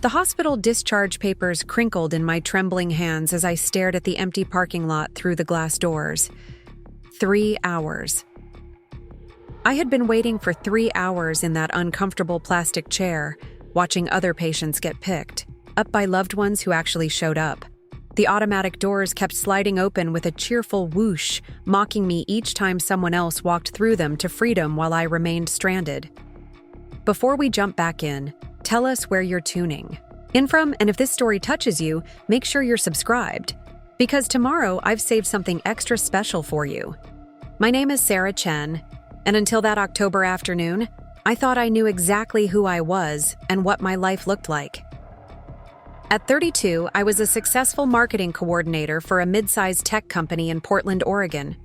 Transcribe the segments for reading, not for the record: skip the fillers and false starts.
The hospital discharge papers crinkled in my trembling hands as I stared at the empty parking lot through the glass doors. 3 hours. I had been waiting for 3 hours in that uncomfortable plastic chair, watching other patients get picked up by loved ones who actually showed up. The automatic doors kept sliding open with a cheerful whoosh, mocking me each time someone else walked through them to freedom while I remained stranded. Before we jump back in, tell us where you're tuning in from, and if this story touches you, make sure you're subscribed, because tomorrow I've saved something extra special for you. My name is Sarah Chen, and until that October afternoon, I thought I knew exactly who I was and what my life looked like. At 32, I was a successful marketing coordinator for a mid-sized tech company in Portland, Oregon.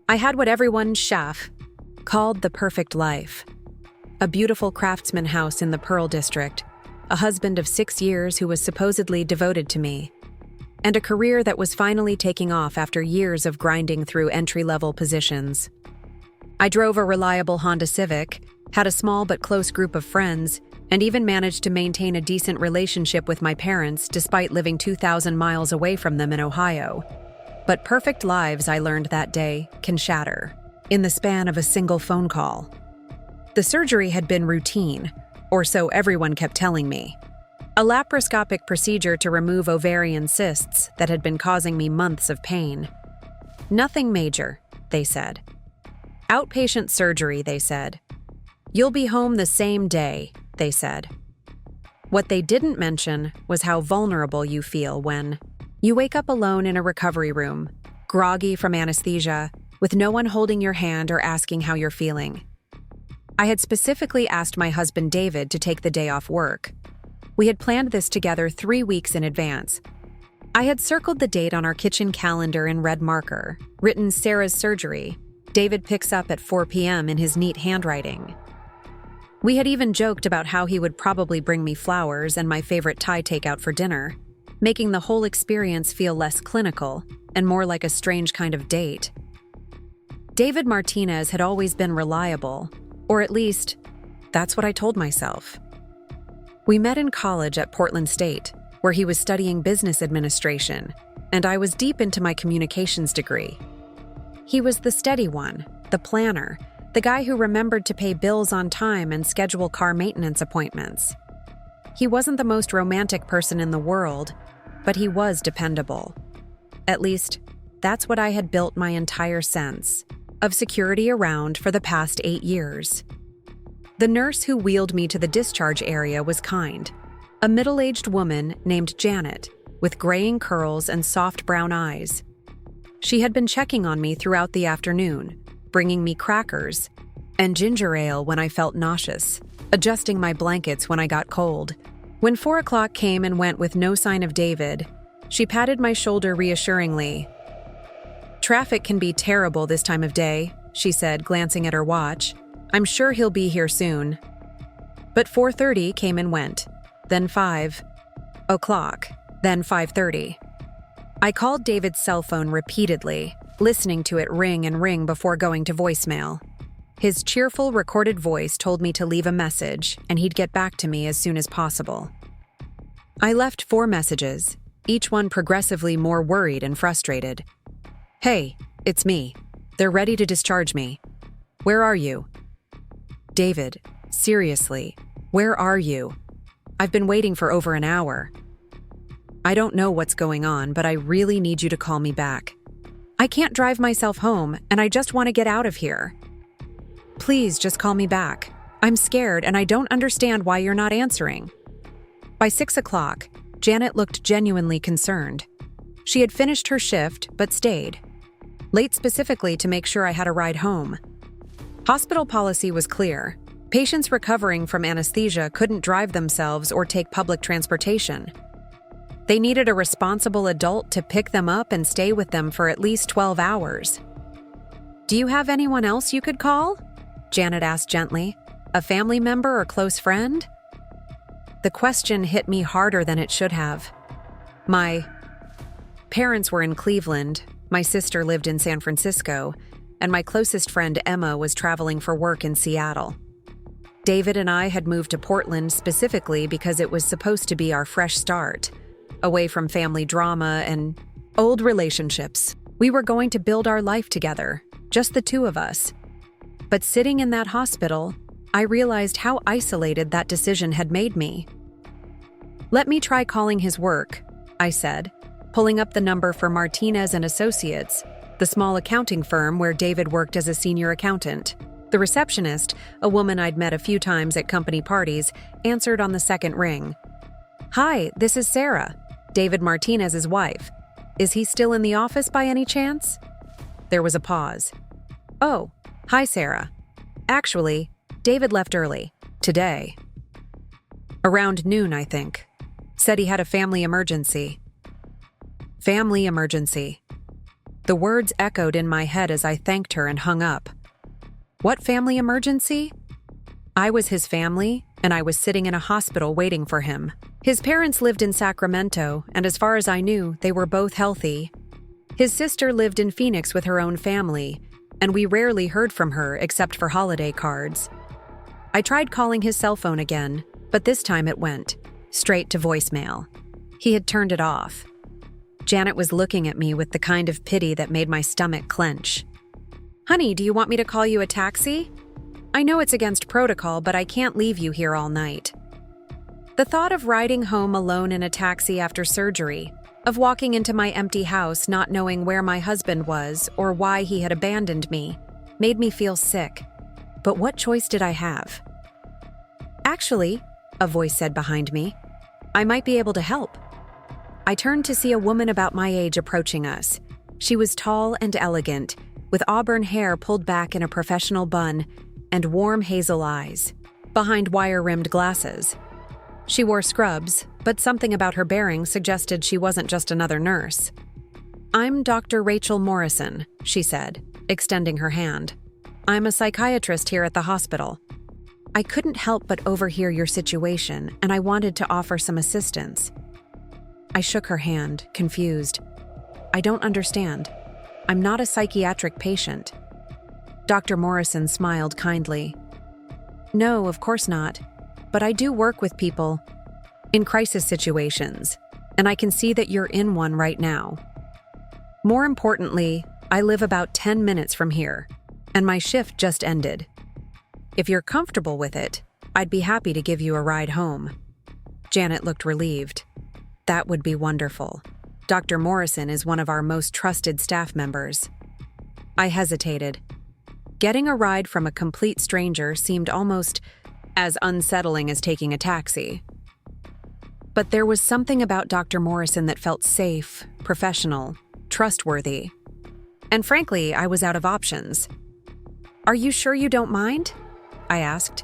I had what everyone called the perfect life. A beautiful craftsman house in the Pearl District, a husband of 6 years who was supposedly devoted to me, and a career that was finally taking off after years of grinding through entry-level positions. I drove a reliable Honda Civic, had a small but close group of friends, and even managed to maintain a decent relationship with my parents despite living 2,000 miles away from them in Ohio. But perfect lives, I learned that day, can shatter in the span of a single phone call. The surgery had been routine, or so everyone kept telling me. A laparoscopic procedure to remove ovarian cysts that had been causing me months of pain. Nothing major, they said. Outpatient surgery, they said. You'll be home the same day, they said. What they didn't mention was how vulnerable you feel when you wake up alone in a recovery room, groggy from anesthesia, with no one holding your hand or asking how you're feeling. I had specifically asked my husband David to take the day off work. We had planned this together 3 weeks in advance. I had circled the date on our kitchen calendar in red marker, written Sarah's surgery. David picks up at 4 p.m. in his neat handwriting. We had even joked about how he would probably bring me flowers and my favorite Thai takeout for dinner, making the whole experience feel less clinical and more like a strange kind of date. David Martinez had always been reliable, or at least, that's what I told myself. We met in college at Portland State, where he was studying business administration, and I was deep into my communications degree. He was the steady one, the planner, the guy who remembered to pay bills on time and schedule car maintenance appointments. He wasn't the most romantic person in the world, but he was dependable. At least, that's what I had built my entire sense of security around for the past 8 years. The nurse who wheeled me to the discharge area was kind, a middle-aged woman named Janet, with graying curls and soft brown eyes. She had been checking on me throughout the afternoon, bringing me crackers and ginger ale when I felt nauseous, adjusting my blankets when I got cold. When 4 o'clock came and went with no sign of David, she patted my shoulder reassuringly. "Traffic can be terrible this time of day," she said, glancing at her watch. "I'm sure he'll be here soon." But 4:30 came and went, then 5 o'clock, then 5:30. I called David's cell phone repeatedly, listening to it ring and ring before going to voicemail. His cheerful recorded voice told me to leave a message, and he'd get back to me as soon as possible. I left 4 messages, each one progressively more worried and frustrated. "Hey, it's me. They're ready to discharge me. Where are you?" "David, seriously, where are you? I've been waiting for over an hour. I don't know what's going on, but I really need you to call me back. I can't drive myself home, and I just want to get out of here. Please just call me back. I'm scared, and I don't understand why you're not answering." By 6 o'clock, Janet looked genuinely concerned. She had finished her shift, but stayed. Late specifically to make sure I had a ride home. Hospital policy was clear. Patients recovering from anesthesia couldn't drive themselves or take public transportation. They needed a responsible adult to pick them up and stay with them for at least 12 hours. "Do you have anyone else you could call?" Janet asked gently. "A family member or close friend?" The question hit me harder than it should have. My parents were in Cleveland, my sister lived in San Francisco, and my closest friend Emma was traveling for work in Seattle. David and I had moved to Portland specifically because it was supposed to be our fresh start, away from family drama and old relationships. We were going to build our life together, just the two of us. But sitting in that hospital, I realized how isolated that decision had made me. "Let me try calling his work," I said, pulling up the number for Martinez and Associates, the small accounting firm where David worked as a senior accountant. The receptionist, a woman I'd met a few times at company parties, answered on the second ring. "Hi, this is Sarah, David Martinez's wife. Is he still in the office by any chance?" There was a pause. "Oh, hi Sarah. Actually, David left early. Today. Around noon, I think. Said he had a family emergency." Family emergency. The words echoed in my head as I thanked her and hung up. What family emergency? I was his family, and I was sitting in a hospital waiting for him. His parents lived in Sacramento, and as far as I knew, they were both healthy. His sister lived in Phoenix with her own family, and we rarely heard from her except for holiday cards. I tried calling his cell phone again, but this time it went straight to voicemail. He had turned it off. Janet was looking at me with the kind of pity that made my stomach clench. "Honey, do you want me to call you a taxi? I know it's against protocol, but I can't leave you here all night." The thought of riding home alone in a taxi after surgery, of walking into my empty house not knowing where my husband was or why he had abandoned me, made me feel sick. But what choice did I have? "Actually," a voice said behind me, "I might be able to help." I turned to see a woman about my age approaching us. She was tall and elegant, with auburn hair pulled back in a professional bun and warm hazel eyes, behind wire-rimmed glasses. She wore scrubs, but something about her bearing suggested she wasn't just another nurse. "I'm Dr. Rachel Morrison," she said, extending her hand. "I'm a psychiatrist here at the hospital. I couldn't help but overhear your situation, and I wanted to offer some assistance." I shook her hand, confused. "I don't understand. I'm not a psychiatric patient." Dr. Morrison smiled kindly. "No, of course not. But I do work with people in crisis situations, and I can see that you're in one right now. More importantly, I live about 10 minutes from here, and my shift just ended. If you're comfortable with it, I'd be happy to give you a ride home." Janet looked relieved. "That would be wonderful. Dr. Morrison is one of our most trusted staff members." I hesitated. Getting a ride from a complete stranger seemed almost as unsettling as taking a taxi. But there was something about Dr. Morrison that felt safe, professional, trustworthy. And frankly, I was out of options. "Are you sure you don't mind?" I asked.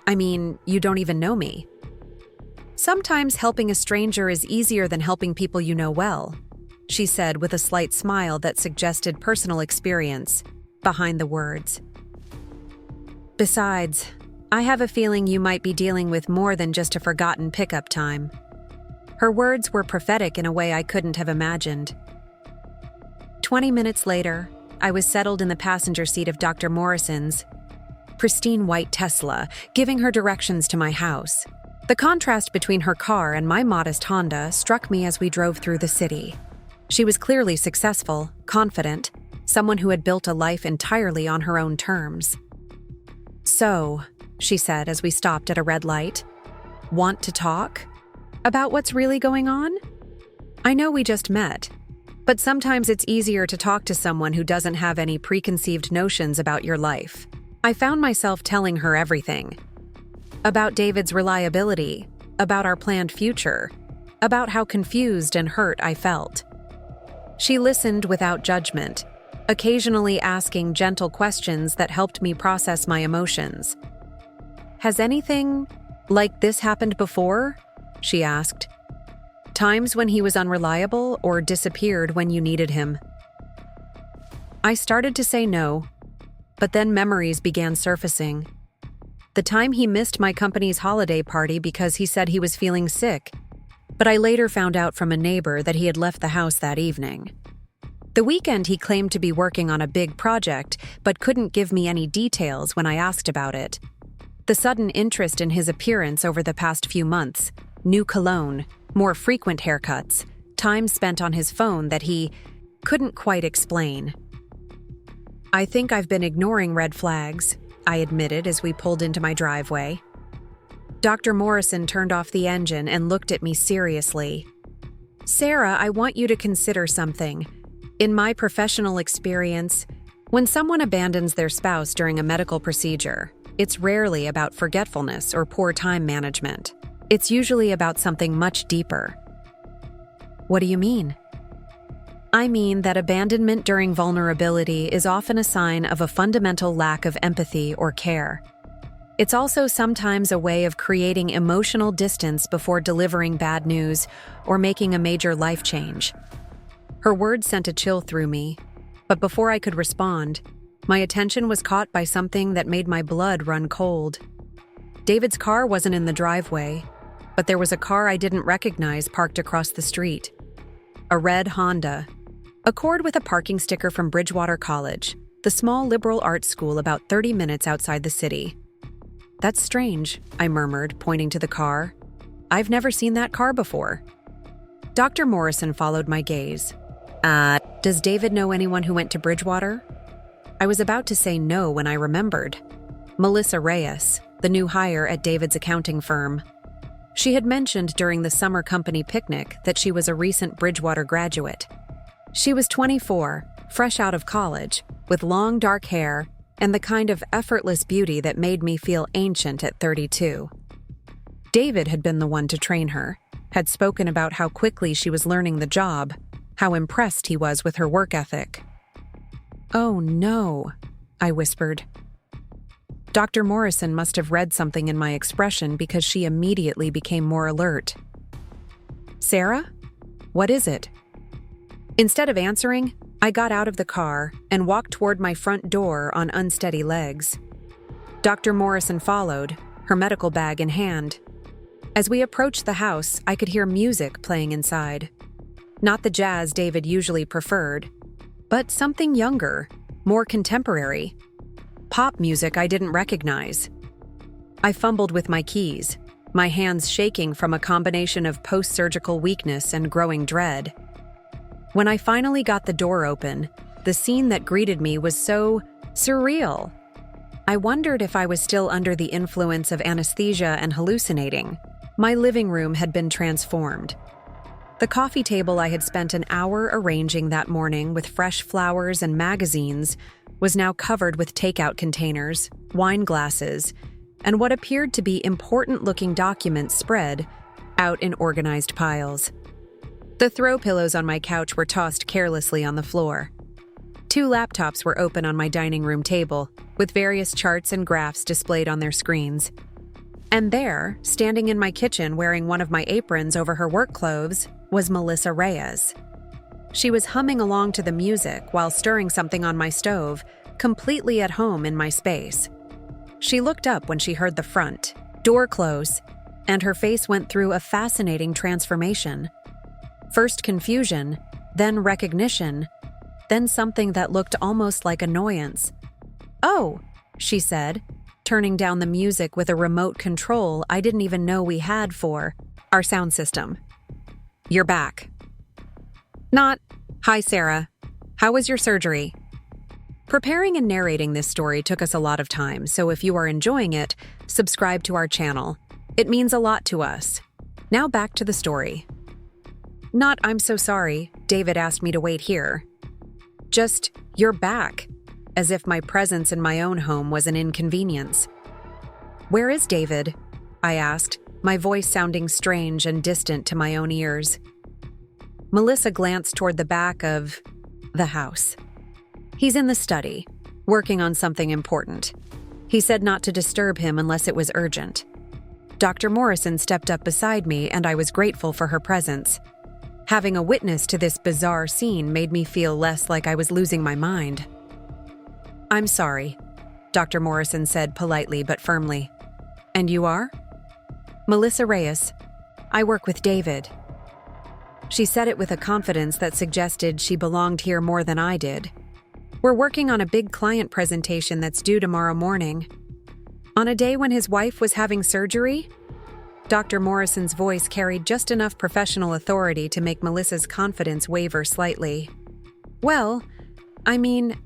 "I mean, you don't even know me." "Sometimes helping a stranger is easier than helping people you know well," she said with a slight smile that suggested personal experience behind the words. "Besides, I have a feeling you might be dealing with more than just a forgotten pickup time." Her words were prophetic in a way I couldn't have imagined. 20 minutes later, I was settled in the passenger seat of Dr. Morrison's pristine white Tesla, giving her directions to my house. The contrast between her car and my modest Honda struck me as we drove through the city. She was clearly successful, confident, someone who had built a life entirely on her own terms. "So," she said as we stopped at a red light, "want to talk? About what's really going on? I know we just met, but sometimes it's easier to talk to someone who doesn't have any preconceived notions about your life." I found myself telling her everything. About David's reliability, about our planned future, about how confused and hurt I felt. She listened without judgment, occasionally asking gentle questions that helped me process my emotions. "Has anything like this happened before?" she asked. "Times when he was unreliable or disappeared when you needed him?" I started to say no, but then memories began surfacing. The time he missed my company's holiday party because he said he was feeling sick, but I later found out from a neighbor that he had left the house that evening. The weekend he claimed to be working on a big project, but couldn't give me any details when I asked about it. The sudden interest in his appearance over the past few months, new cologne, more frequent haircuts, time spent on his phone that he couldn't quite explain. "I think I've been ignoring red flags," I admitted as we pulled into my driveway. Dr. Morrison turned off the engine and looked at me seriously. "Sarah, I want you to consider something. In my professional experience, when someone abandons their spouse during a medical procedure, it's rarely about forgetfulness or poor time management. It's usually about something much deeper." "What do you mean?" "I mean that abandonment during vulnerability is often a sign of a fundamental lack of empathy or care. It's also sometimes a way of creating emotional distance before delivering bad news or making a major life change." Her words sent a chill through me, but before I could respond, my attention was caught by something that made my blood run cold. David's car wasn't in the driveway, but there was a car I didn't recognize parked across the street. A red Honda Accord with a parking sticker from Bridgewater College, the small liberal arts school about 30 minutes outside the city. "That's strange," I murmured, pointing to the car. "I've never seen that car before." Dr. Morrison followed my gaze. Does David know anyone who went to Bridgewater?" I was about to say no when I remembered. Melissa Reyes, the new hire at David's accounting firm. She had mentioned during the summer company picnic that she was a recent Bridgewater graduate. She was 24, fresh out of college, with long dark hair and the kind of effortless beauty that made me feel ancient at 32. David had been the one to train her, had spoken about how quickly she was learning the job, how impressed he was with her work ethic. "Oh no," I whispered. Dr. Morrison must have read something in my expression because she immediately became more alert. "Sarah? What is it?" Instead of answering, I got out of the car and walked toward my front door on unsteady legs. Dr. Morrison followed, her medical bag in hand. As we approached the house, I could hear music playing inside. Not the jazz David usually preferred, but something younger, more contemporary. Pop music I didn't recognize. I fumbled with my keys, my hands shaking from a combination of post-surgical weakness and growing dread. When I finally got the door open, the scene that greeted me was so surreal. I wondered if I was still under the influence of anesthesia and hallucinating. My living room had been transformed. The coffee table I had spent an hour arranging that morning with fresh flowers and magazines was now covered with takeout containers, wine glasses, and what appeared to be important-looking documents spread out in organized piles. The throw pillows on my couch were tossed carelessly on the floor. 2 laptops were open on my dining room table, with various charts and graphs displayed on their screens. And there, standing in my kitchen wearing one of my aprons over her work clothes, was Melissa Reyes. She was humming along to the music while stirring something on my stove, completely at home in my space. She looked up when she heard the front door close, and her face went through a fascinating transformation. First confusion, then recognition, then something that looked almost like annoyance. "Oh," she said, turning down the music with a remote control I didn't even know we had for our sound system. "You're back." Not, "Hi, Sarah. How was your surgery?" Preparing and narrating this story took us a lot of time, so if you are enjoying it, subscribe to our channel. It means a lot to us. Now back to the story. Not, "I'm so sorry, David asked me to wait here." Just, "You're back," as if my presence in my own home was an inconvenience. "Where is David?" I asked, my voice sounding strange and distant to my own ears. Melissa glanced toward the back of the house. "He's in the study, working on something important. He said not to disturb him unless it was urgent." Dr. Morrison stepped up beside me, and I was grateful for her presence. Having a witness to this bizarre scene made me feel less like I was losing my mind. "I'm sorry," Dr. Morrison said politely but firmly. "And you are?" "Melissa Reyes. I work with David." She said it with a confidence that suggested she belonged here more than I did. "We're working on a big client presentation that's due tomorrow morning." On a day when his wife was having surgery? Dr. Morrison's voice carried just enough professional authority to make Melissa's confidence waver slightly. Well, I mean,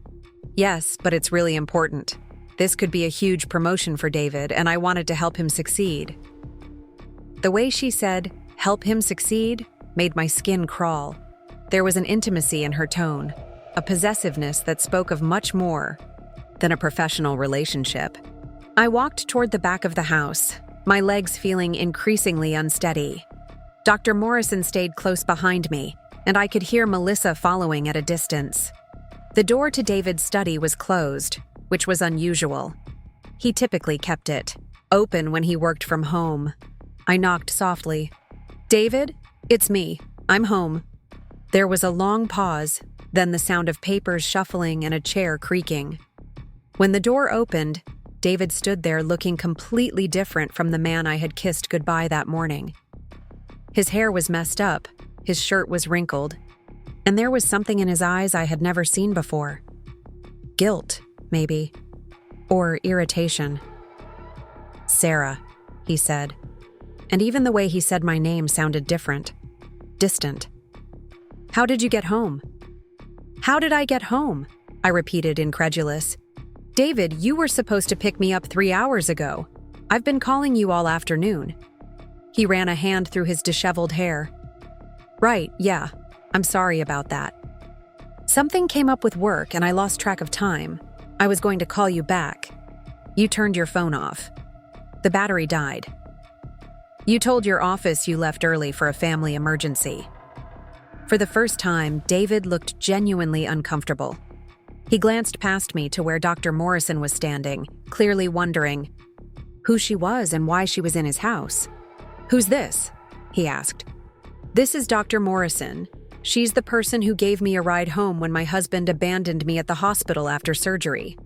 yes, but it's really important. This could be a huge promotion for David, and I wanted to help him succeed. The way she said, "help him succeed," made my skin crawl. There was an intimacy in her tone, a possessiveness that spoke of much more than a professional relationship. I walked toward the back of the house, my legs feeling increasingly unsteady. Dr. Morrison stayed close behind me, and I could hear Melissa following at a distance. The door to David's study was closed, which was unusual. He typically kept it open when he worked from home. I knocked softly. "David, it's me. I'm home." There was a long pause, then the sound of papers shuffling and a chair creaking. When the door opened, David stood there looking completely different from the man I had kissed goodbye that morning. His hair was messed up, his shirt was wrinkled, and there was something in his eyes I had never seen before. Guilt, maybe, or irritation. "Sarah," he said, and even the way he said my name sounded different, distant. "How did you get home?" "How did I get home?" I repeated, incredulous. "David, you were supposed to pick me up 3 hours ago. I've been calling you all afternoon." He ran a hand through his disheveled hair. "Right, yeah. I'm sorry about that. Something came up with work and I lost track of time. I was going to call you back. You turned your phone off. The battery died. You told your office you left early for a family emergency." For the first time, David looked genuinely uncomfortable. He glanced past me to where Dr. Morrison was standing, clearly wondering who she was and why she was in his house. "Who's this?" he asked. "This is Dr. Morrison. She's the person who gave me a ride home when my husband abandoned me at the hospital after surgery."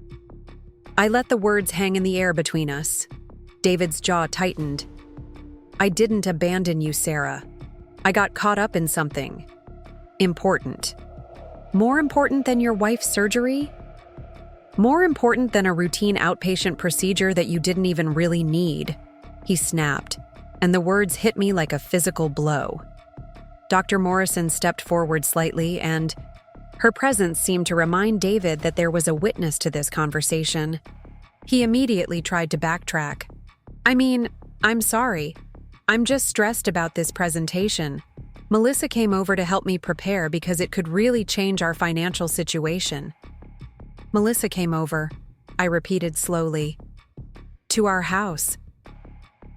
I let the words hang in the air between us. David's jaw tightened. "I didn't abandon you, Sarah. I got caught up in something important. More important than your wife's surgery? More important than a routine outpatient procedure that you didn't even really need," he snapped, and the words hit me like a physical blow. Dr. Morrison stepped forward slightly, and her presence seemed to remind David that there was a witness to this conversation. He immediately tried to backtrack. "I mean, I'm sorry. I'm just stressed about this presentation. Melissa came over to help me prepare because it could really change our financial situation." "Melissa came over," I repeated slowly. "To our house.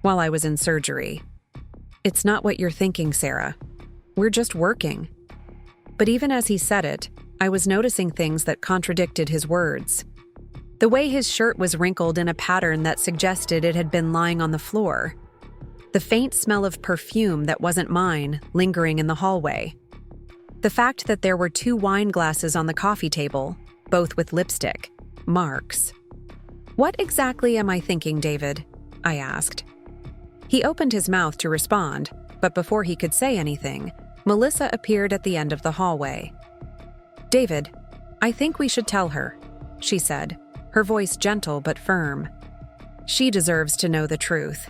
While I was in surgery. It's not what you're thinking, Sarah. We're just working." But even as he said it, I was noticing things that contradicted his words. The way his shirt was wrinkled in a pattern that suggested it had been lying on the floor. The faint smell of perfume that wasn't mine lingering in the hallway. The fact that there were 2 wine glasses on the coffee table, both with lipstick marks. "What exactly am I thinking, David?" I asked. He opened his mouth to respond, but before he could say anything, Melissa appeared at the end of the hallway. "David, I think we should tell her," she said, her voice gentle but firm. "She deserves to know the truth."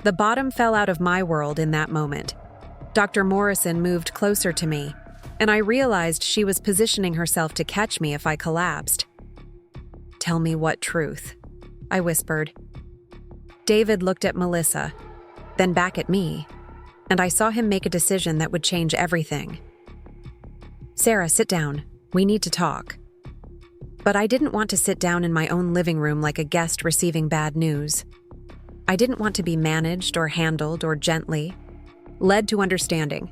The bottom fell out of my world in that moment. Dr. Morrison moved closer to me, and I realized she was positioning herself to catch me if I collapsed. "Tell me what truth?" I whispered. David looked at Melissa, then back at me, and I saw him make a decision that would change everything. "Sarah, sit down. We need to talk." But I didn't want to sit down in my own living room like a guest receiving bad news. I didn't want to be managed or handled or gently led to understanding.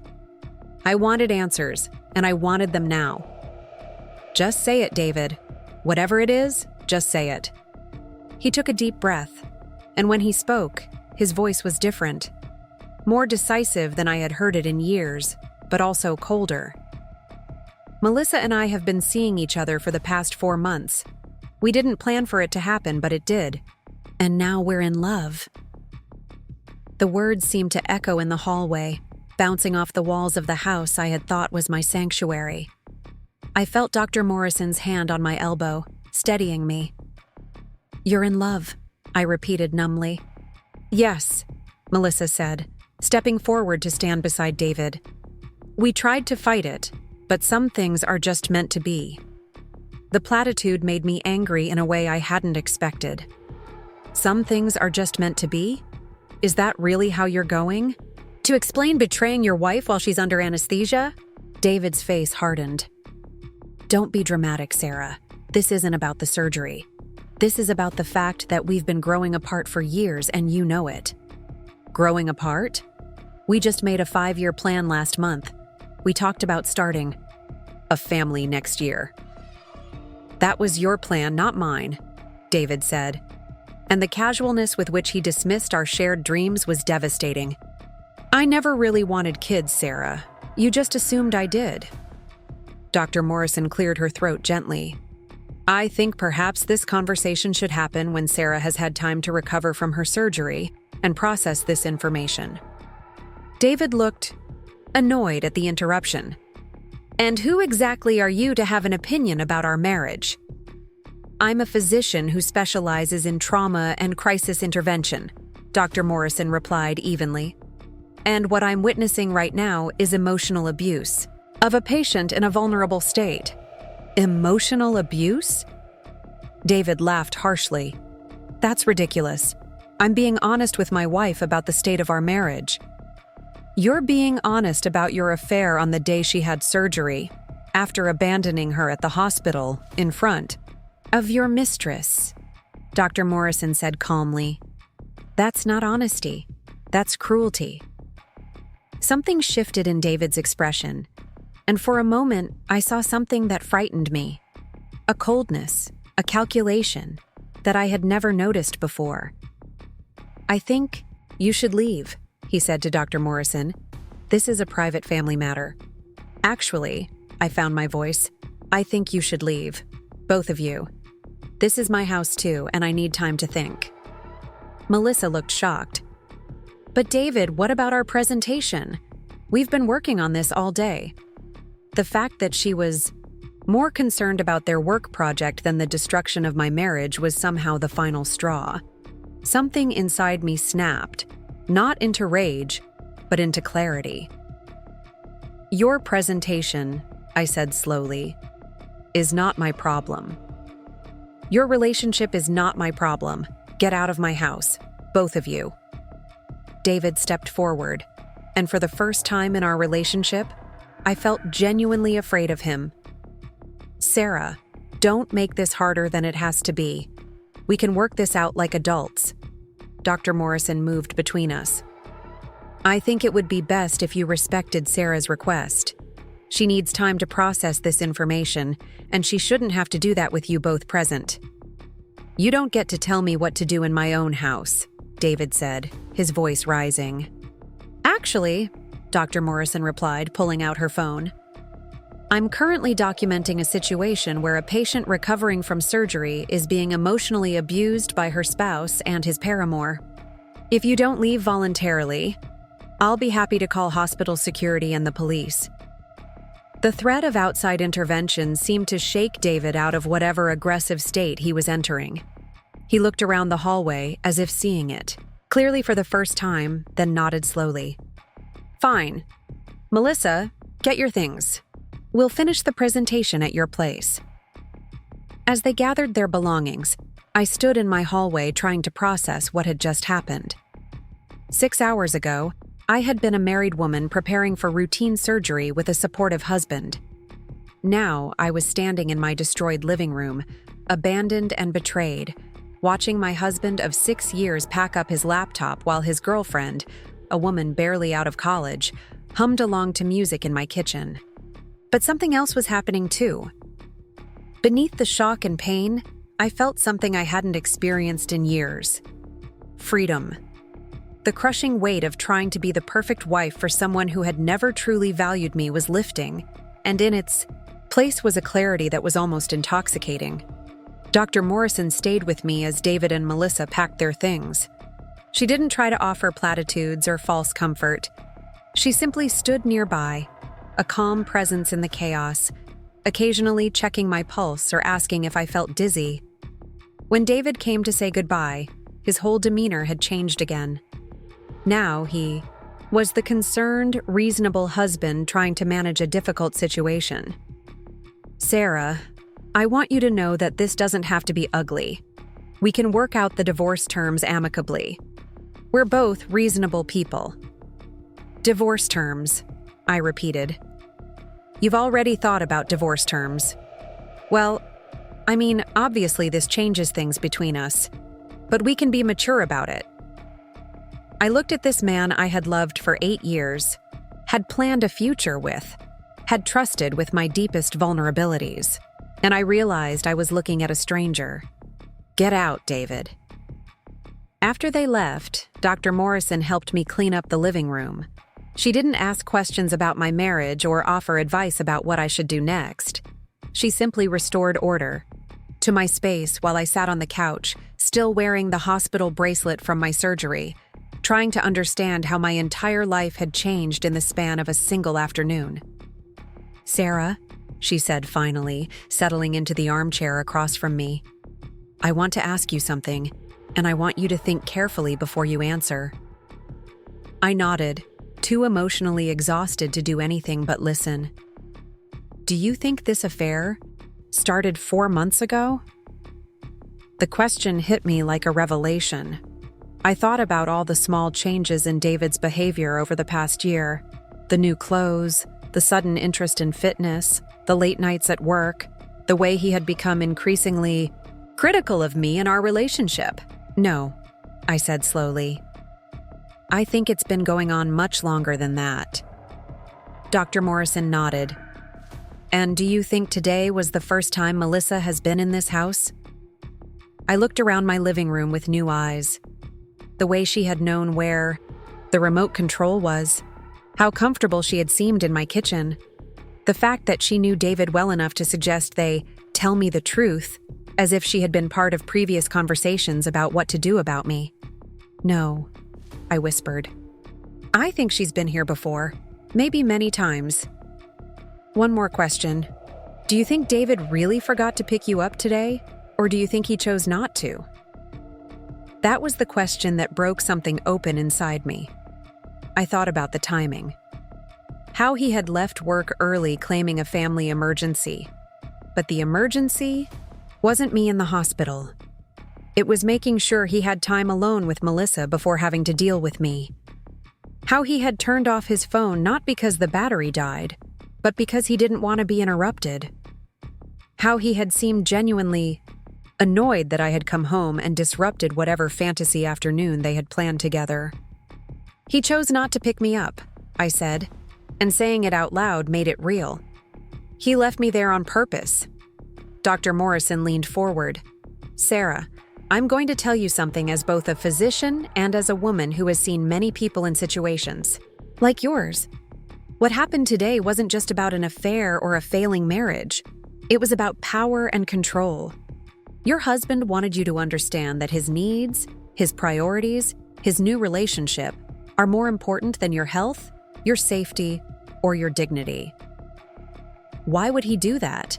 I wanted answers, and I wanted them now. "Just say it, David. Whatever it is, just say it." He took a deep breath, and when he spoke, his voice was different. More decisive than I had heard it in years, but also colder. "Melissa and I have been seeing each other for the past 4 months. We didn't plan for it to happen, but it did. And now we're in love." The words seemed to echo in the hallway, bouncing off the walls of the house I had thought was my sanctuary. I felt Dr. Morrison's hand on my elbow, steadying me. "You're in love," I repeated numbly. Yes, Melissa said, stepping forward to stand beside David. We tried to fight it, but some things are just meant to be. The platitude made me angry in a way I hadn't expected. Some things are just meant to be? Is that really how you're going? To explain betraying your wife while she's under anesthesia? David's face hardened. Don't be dramatic, Sarah. This isn't about the surgery. This is about the fact that we've been growing apart for years and you know it. Growing apart? We just made a 5-year plan last month. We talked about starting a family next year. That was your plan, not mine, David said. And the casualness with which he dismissed our shared dreams was devastating. I never really wanted kids, Sarah. You just assumed I did. Dr. Morrison cleared her throat gently. I think perhaps this conversation should happen when Sarah has had time to recover from her surgery and process this information. David looked annoyed at the interruption. And who exactly are you to have an opinion about our marriage? I'm a physician who specializes in trauma and crisis intervention, Dr. Morrison replied evenly. And what I'm witnessing right now is emotional abuse of a patient in a vulnerable state. Emotional abuse? David laughed harshly. That's ridiculous. I'm being honest with my wife about the state of our marriage. You're being honest about your affair on the day she had surgery, after abandoning her at the hospital in front of your mistress, Dr. Morrison said calmly. That's not honesty. That's cruelty. Something shifted in David's expression, and for a moment I saw something that frightened me. A coldness, a calculation that I had never noticed before. I think you should leave, he said to Dr. Morrison. This is a private family matter. Actually, I found my voice. I think you should leave. Both of you. This is my house too, and I need time to think. Melissa looked shocked. But David, what about our presentation? We've been working on this all day. The fact that she was more concerned about their work project than the destruction of my marriage was somehow the final straw. Something inside me snapped, not into rage, but into clarity. Your presentation, I said slowly, is not my problem. Your relationship is not my problem. Get out of my house, both of you. David stepped forward, and for the first time in our relationship, I felt genuinely afraid of him. Sarah, don't make this harder than it has to be. We can work this out like adults. Dr. Morrison moved between us. I think it would be best if you respected Sarah's request. She needs time to process this information, and she shouldn't have to do that with you both present. You don't get to tell me what to do in my own house, David said, his voice rising. Actually, Dr. Morrison replied, pulling out her phone. I'm currently documenting a situation where a patient recovering from surgery is being emotionally abused by her spouse and his paramour. If you don't leave voluntarily, I'll be happy to call hospital security and the police. The threat of outside intervention seemed to shake David out of whatever aggressive state he was entering. He looked around the hallway as if seeing it, clearly for the first time, then nodded slowly. Fine. Melissa, get your things. We'll finish the presentation at your place. As they gathered their belongings, I stood in my hallway trying to process what had just happened. 6 hours ago, I had been a married woman preparing for routine surgery with a supportive husband. Now I was standing in my destroyed living room, abandoned and betrayed, watching my husband of 6 years pack up his laptop while his girlfriend, a woman barely out of college, hummed along to music in my kitchen. But something else was happening too. Beneath the shock and pain, I felt something I hadn't experienced in years. Freedom. The crushing weight of trying to be the perfect wife for someone who had never truly valued me was lifting, and in its place was a clarity that was almost intoxicating. Dr. Morrison stayed with me as David and Melissa packed their things. She didn't try to offer platitudes or false comfort. She simply stood nearby, a calm presence in the chaos, occasionally checking my pulse or asking if I felt dizzy. When David came to say goodbye, his whole demeanor had changed again. Now he was the concerned, reasonable husband trying to manage a difficult situation. "Sarah, I want you to know that this doesn't have to be ugly. We can work out the divorce terms amicably. We're both reasonable people." "Divorce terms," I repeated. "You've already thought about divorce terms." "Well, I mean, obviously this changes things between us, but we can be mature about it." I looked at this man I had loved for 8 years, had planned a future with, had trusted with my deepest vulnerabilities, and I realized I was looking at a stranger. "Get out, David." After they left, Dr. Morrison helped me clean up the living room. She didn't ask questions about my marriage or offer advice about what I should do next. She simply restored order to my space while I sat on the couch, still wearing the hospital bracelet from my surgery, trying to understand how my entire life had changed in the span of a single afternoon. "Sarah," she said finally, settling into the armchair across from me, "I want to ask you something, and I want you to think carefully before you answer." I nodded, too emotionally exhausted to do anything but listen. "Do you think this affair started 4 months ago?" The question hit me like a revelation. I thought about all the small changes in David's behavior over the past year. The new clothes, the sudden interest in fitness, the late nights at work, the way he had become increasingly critical of me and our relationship. "No," I said slowly. "I think it's been going on much longer than that." Dr. Morrison nodded. "And do you think today was the first time Melissa has been in this house?" I looked around my living room with new eyes. The way she had known where the remote control was, how comfortable she had seemed in my kitchen, the fact that she knew David well enough to suggest they tell me the truth, as if she had been part of previous conversations about what to do about me. "No," I whispered. "I think she's been here before, maybe many times." "One more question. Do you think David really forgot to pick you up today, or do you think he chose not to?" That was the question that broke something open inside me. I thought about the timing. How he had left work early claiming a family emergency. But the emergency wasn't me in the hospital. It was making sure he had time alone with Melissa before having to deal with me. How he had turned off his phone not because the battery died, but because he didn't want to be interrupted. How he had seemed genuinely annoyed that I had come home and disrupted whatever fantasy afternoon they had planned together. "He chose not to pick me up," I said, and saying it out loud made it real. "He left me there on purpose." Dr. Morrison leaned forward. "Sarah, I'm going to tell you something as both a physician and as a woman who has seen many people in situations like yours. What happened today wasn't just about an affair or a failing marriage. It was about power and control. Your husband wanted you to understand that his needs, his priorities, his new relationship are more important than your health, your safety, or your dignity. Why would he do that?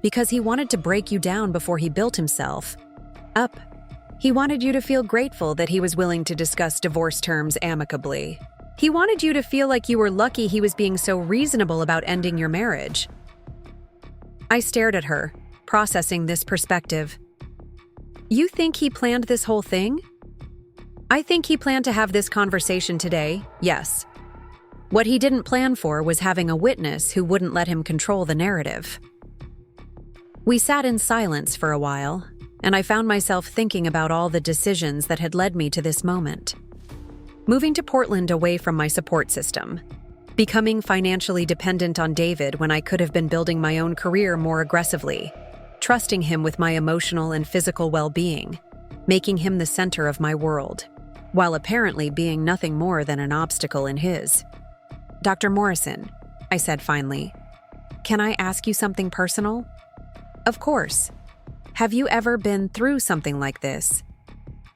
Because he wanted to break you down before he built himself up. He wanted you to feel grateful that he was willing to discuss divorce terms amicably. He wanted you to feel like you were lucky he was being so reasonable about ending your marriage." I stared at her, processing this perspective. "You think he planned this whole thing?" "I think he planned to have this conversation today, yes. What he didn't plan for was having a witness who wouldn't let him control the narrative." We sat in silence for a while, and I found myself thinking about all the decisions that had led me to this moment. Moving to Portland away from my support system, becoming financially dependent on David when I could have been building my own career more aggressively, trusting him with my emotional and physical well-being, making him the center of my world, while apparently being nothing more than an obstacle in his. "Dr. Morrison," I said finally, "can I ask you something personal?" "Of course. Have you ever been through something like this?"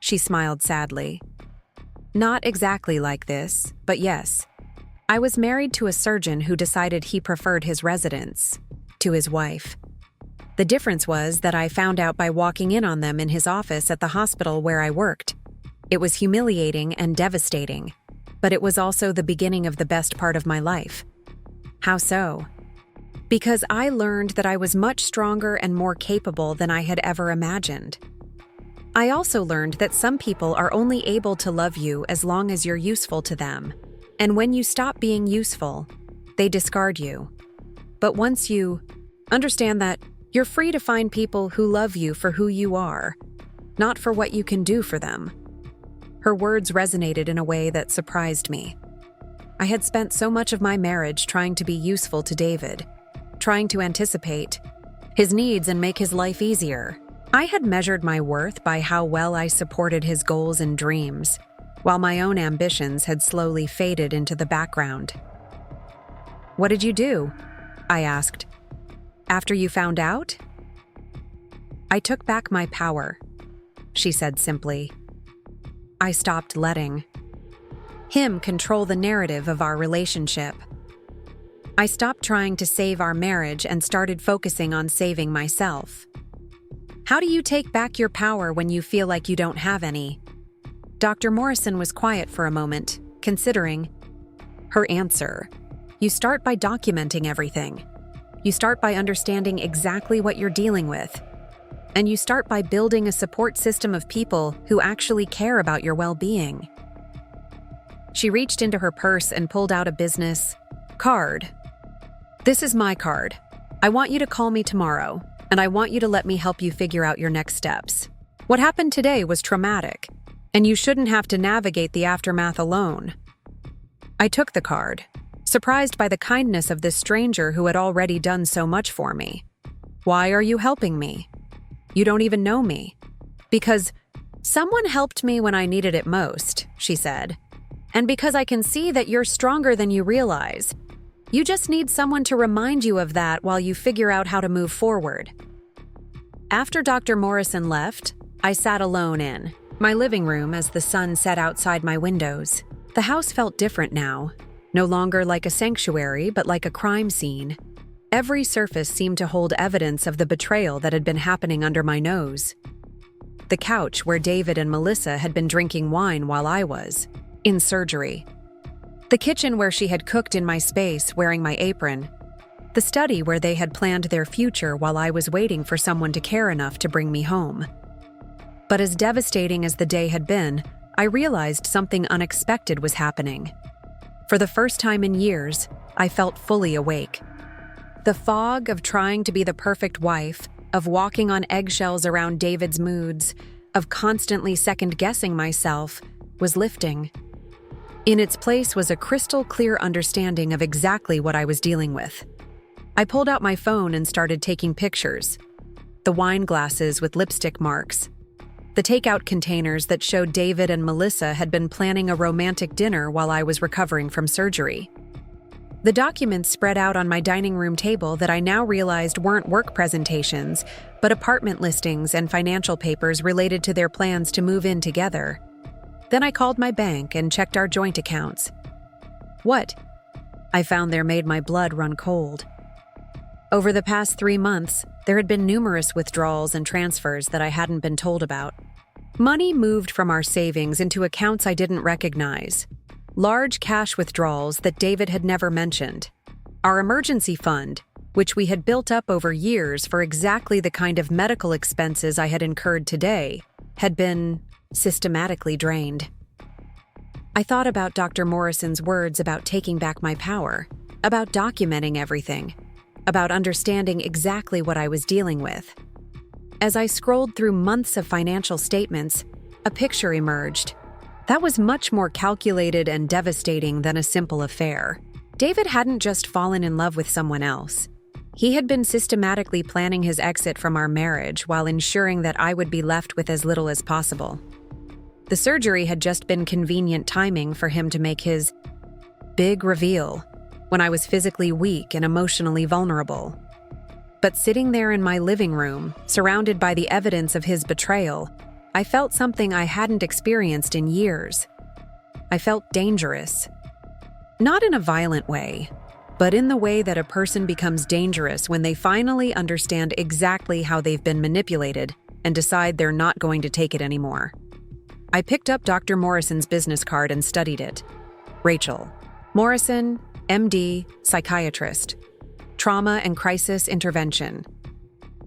She smiled sadly. "Not exactly like this, but yes. I was married to a surgeon who decided he preferred his residence to his wife. The difference was that I found out by walking in on them in his office at the hospital where I worked. It was humiliating and devastating, but it was also the beginning of the best part of my life. How so? Because I learned that I was much stronger and more capable than I had ever imagined. I also learned that some people are only able to love you as long as you're useful to them, and when you stop being useful, they discard you. But once you understand that, you're free to find people who love you for who you are, not for what you can do for them. Her words resonated in a way that surprised me. I had spent so much of my marriage trying to be useful to David, trying to anticipate his needs and make his life easier. I had measured my worth by how well I supported his goals and dreams, while my own ambitions had slowly faded into the background. "What did you do?" I asked. "After you found out?" "I took back my power," she said simply. "I stopped letting him control the narrative of our relationship. I stopped trying to save our marriage and started focusing on saving myself." "How do you take back your power when you feel like you don't have any?" Dr. Morrison was quiet for a moment, considering. Her answer: "You start by documenting everything. You start by understanding exactly what you're dealing with. And you start by building a support system of people who actually care about your well-being." She reached into her purse and pulled out a business card. "This is my card. I want you to call me tomorrow, and I want you to let me help you figure out your next steps. What happened today was traumatic, and you shouldn't have to navigate the aftermath alone." I took the card, surprised by the kindness of this stranger who had already done so much for me. "Why are you helping me? You don't even know me." "Because someone helped me when I needed it most," she said. "And because I can see that you're stronger than you realize. You just need someone to remind you of that while you figure out how to move forward." After Dr. Morrison left, I sat alone in my living room as the sun set outside my windows. The house felt different now, no longer like a sanctuary but like a crime scene. Every surface seemed to hold evidence of the betrayal that had been happening under my nose. The couch where David and Melissa had been drinking wine while I was in surgery. The kitchen where she had cooked in my space wearing my apron. The study where they had planned their future while I was waiting for someone to care enough to bring me home. But as devastating as the day had been, I realized something unexpected was happening. For the first time in years, I felt fully awake. The fog of trying to be the perfect wife, of walking on eggshells around David's moods, of constantly second-guessing myself, was lifting. In its place was a crystal-clear understanding of exactly what I was dealing with. I pulled out my phone and started taking pictures. The wine glasses with lipstick marks. The takeout containers that showed David and Melissa had been planning a romantic dinner while I was recovering from surgery. The documents spread out on my dining room table that I now realized weren't work presentations, but apartment listings and financial papers related to their plans to move in together. Then I called my bank and checked our joint accounts. What I found there made my blood run cold. Over the past 3 months, there had been numerous withdrawals and transfers that I hadn't been told about. Money moved from our savings into accounts I didn't recognize. Large cash withdrawals that David had never mentioned. Our emergency fund, which we had built up over years for exactly the kind of medical expenses I had incurred today, had been systematically drained. I thought about Dr. Morrison's words about taking back my power, about documenting everything, about understanding exactly what I was dealing with. As I scrolled through months of financial statements, a picture emerged. That was much more calculated and devastating than a simple affair. David hadn't just fallen in love with someone else. He had been systematically planning his exit from our marriage while ensuring that I would be left with as little as possible. The surgery had just been convenient timing for him to make his big reveal when I was physically weak and emotionally vulnerable. But sitting there in my living room, surrounded by the evidence of his betrayal, I felt something I hadn't experienced in years. I felt dangerous. Not in a violent way, but in the way that a person becomes dangerous when they finally understand exactly how they've been manipulated and decide they're not going to take it anymore. I picked up Dr. Morrison's business card and studied it. Rachel. Morrison, MD, psychiatrist. Trauma and crisis intervention.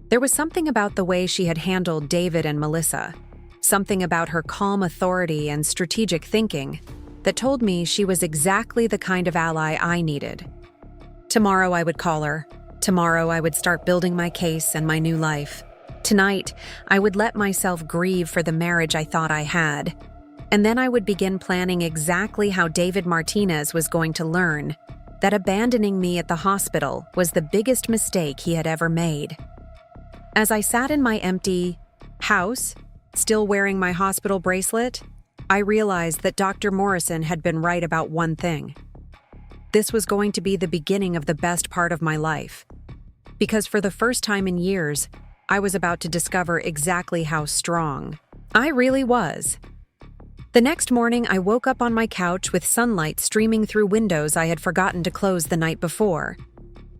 There was something about the way she had handled David and Melissa, something about her calm authority and strategic thinking that told me she was exactly the kind of ally I needed. Tomorrow I would call her. Tomorrow I would start building my case and my new life. Tonight, I would let myself grieve for the marriage I thought I had. And then I would begin planning exactly how David Martinez was going to learn that abandoning me at the hospital was the biggest mistake he had ever made. As I sat in my empty house, still wearing my hospital bracelet, I realized that Dr. Morrison had been right about one thing. This was going to be the beginning of the best part of my life. Because for the first time in years, I was about to discover exactly how strong I really was. The next morning, I woke up on my couch with sunlight streaming through windows I had forgotten to close the night before.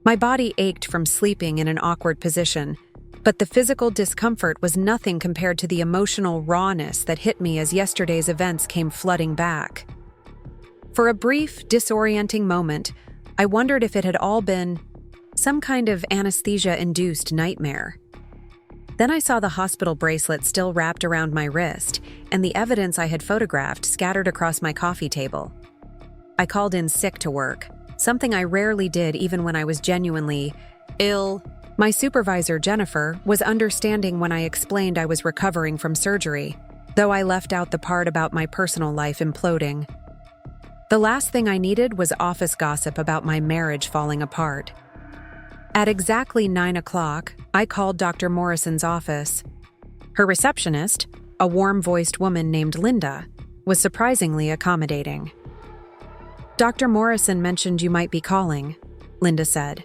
My body ached from sleeping in an awkward position, but the physical discomfort was nothing compared to the emotional rawness that hit me as yesterday's events came flooding back. For a brief, disorienting moment, I wondered if it had all been some kind of anesthesia-induced nightmare. Then I saw the hospital bracelet still wrapped around my wrist and the evidence I had photographed scattered across my coffee table. I called in sick to work, something I rarely did even when I was genuinely ill. My supervisor, Jennifer, was understanding when I explained I was recovering from surgery, though I left out the part about my personal life imploding. The last thing I needed was office gossip about my marriage falling apart. At exactly 9 o'clock, I called Dr. Morrison's office. Her receptionist, a warm-voiced woman named Linda, was surprisingly accommodating. "Dr. Morrison mentioned you might be calling," Linda said.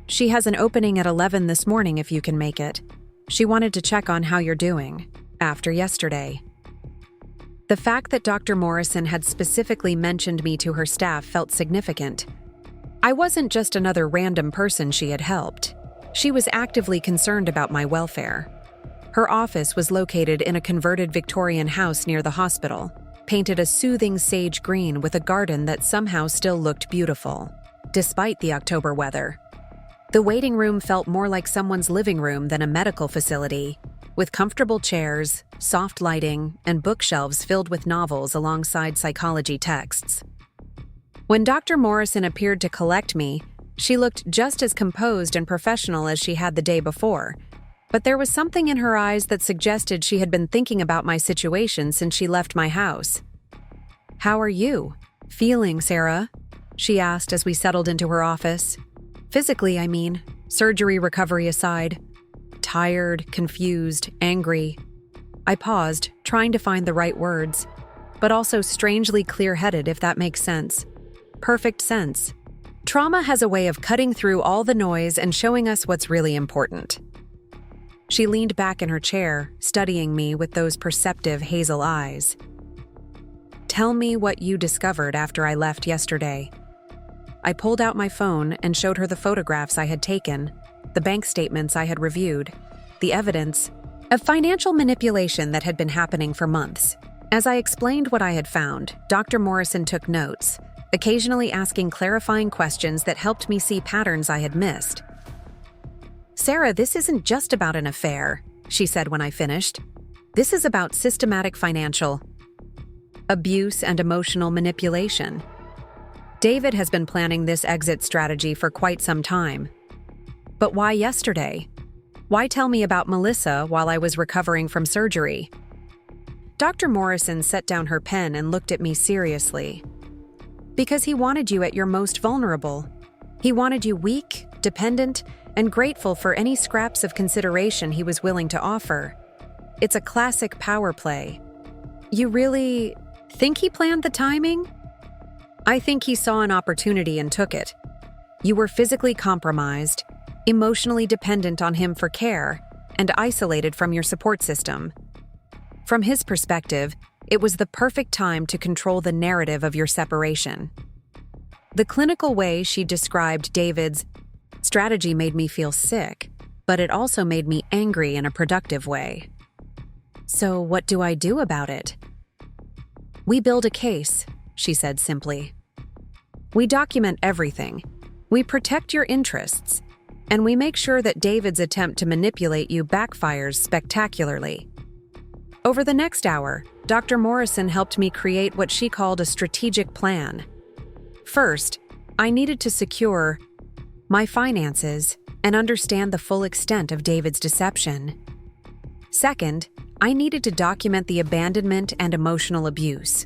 "She has an opening at 11 this morning if you can make it. She wanted to check on how you're doing, after yesterday." The fact that Dr. Morrison had specifically mentioned me to her staff felt significant. I wasn't just another random person she had helped. She was actively concerned about my welfare. Her office was located in a converted Victorian house near the hospital, painted a soothing sage green with a garden that somehow still looked beautiful, despite the October weather. The waiting room felt more like someone's living room than a medical facility, with comfortable chairs, soft lighting, and bookshelves filled with novels alongside psychology texts. When Dr. Morrison appeared to collect me, she looked just as composed and professional as she had the day before, but there was something in her eyes that suggested she had been thinking about my situation since she left my house. "How are you feeling, Sarah?" she asked as we settled into her office. "Physically, I mean, surgery recovery aside." Tired, confused, angry. I paused, trying to find the right words, but also strangely clear-headed, if that makes sense. Perfect sense. Trauma has a way of cutting through all the noise and showing us what's really important. She leaned back in her chair, studying me with those perceptive hazel eyes. "Tell me what you discovered after I left yesterday." I pulled out my phone and showed her the photographs I had taken, the bank statements I had reviewed, the evidence of financial manipulation that had been happening for months. As I explained what I had found, Dr. Morrison took notes, occasionally asking clarifying questions that helped me see patterns I had missed. "Sarah, this isn't just about an affair," she said when I finished. "This is about systematic financial abuse and emotional manipulation. David has been planning this exit strategy for quite some time. But why yesterday? Why tell me about Melissa while I was recovering from surgery?" Dr. Morrison set down her pen and looked at me seriously. "Because he wanted you at your most vulnerable. He wanted you weak, dependent, and grateful for any scraps of consideration he was willing to offer. It's a classic power play." "You really think he planned the timing?" "I think he saw an opportunity and took it. You were physically compromised, emotionally dependent on him for care, and isolated from your support system. From his perspective, it was the perfect time to control the narrative of your separation." The clinical way she described David's strategy made me feel sick, but it also made me angry in a productive way. So what do I do about it? We build a case, she said simply. We document everything. We protect your interests. And we make sure that David's attempt to manipulate you backfires spectacularly. Over the next hour, Dr. Morrison helped me create what she called a strategic plan. First, I needed to secure my finances and understand the full extent of David's deception. Second, I needed to document the abandonment and emotional abuse.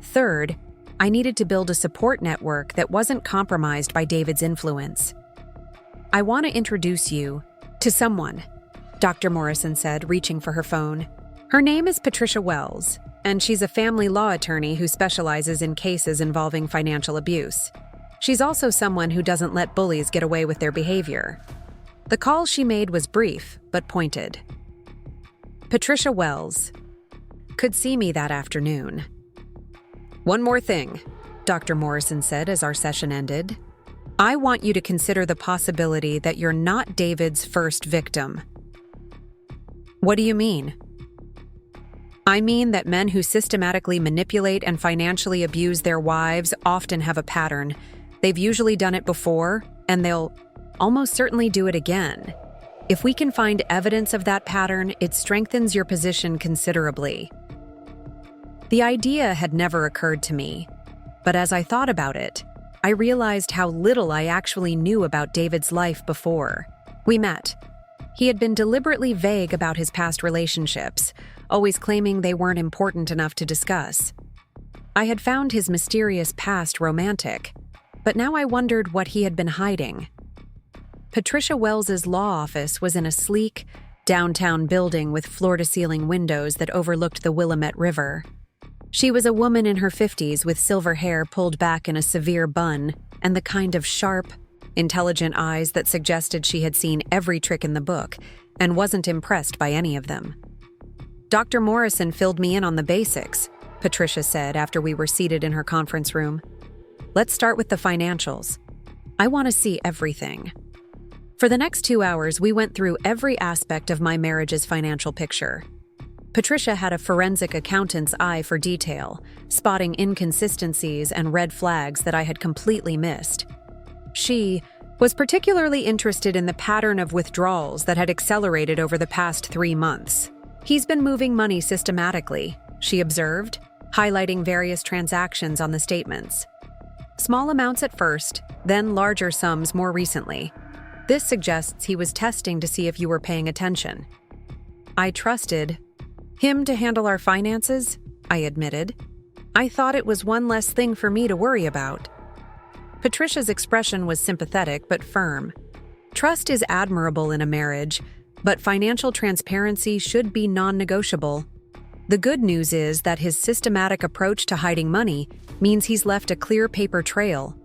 Third, I needed to build a support network that wasn't compromised by David's influence. I want to introduce you to someone, Dr. Morrison said, reaching for her phone. Her name is Patricia Wells, and she's a family law attorney who specializes in cases involving financial abuse. She's also someone who doesn't let bullies get away with their behavior. The call she made was brief, but pointed. Patricia Wells could see me that afternoon. One more thing, Dr. Morrison said as our session ended. I want you to consider the possibility that you're not David's first victim. What do you mean? I mean that men who systematically manipulate and financially abuse their wives often have a pattern. They've usually done it before, and they'll almost certainly do it again. If we can find evidence of that pattern, it strengthens your position considerably. The idea had never occurred to me, but as I thought about it, I realized how little I actually knew about David's life before we met. He had been deliberately vague about his past relationships, always claiming they weren't important enough to discuss. I had found his mysterious past romantic, but now I wondered what he had been hiding. Patricia Wells's law office was in a sleek, downtown building with floor-to-ceiling windows that overlooked the Willamette River. She was a woman in her 50s with silver hair pulled back in a severe bun and the kind of sharp, intelligent eyes that suggested she had seen every trick in the book and wasn't impressed by any of them. Dr. Morrison filled me in on the basics, Patricia said after we were seated in her conference room. Let's start with the financials. I want to see everything. For the next 2 hours, we went through every aspect of my marriage's financial picture. Patricia had a forensic accountant's eye for detail, spotting inconsistencies and red flags that I had completely missed. She was particularly interested in the pattern of withdrawals that had accelerated over the past 3 months. He's been moving money systematically, she observed, highlighting various transactions on the statements. Small amounts at first, then larger sums more recently. This suggests he was testing to see if you were paying attention. I trusted him to handle our finances, I admitted. I thought it was one less thing for me to worry about. Patricia's expression was sympathetic but firm. Trust is admirable in a marriage, but financial transparency should be non-negotiable. The good news is that his systematic approach to hiding money means he's left a clear paper trail.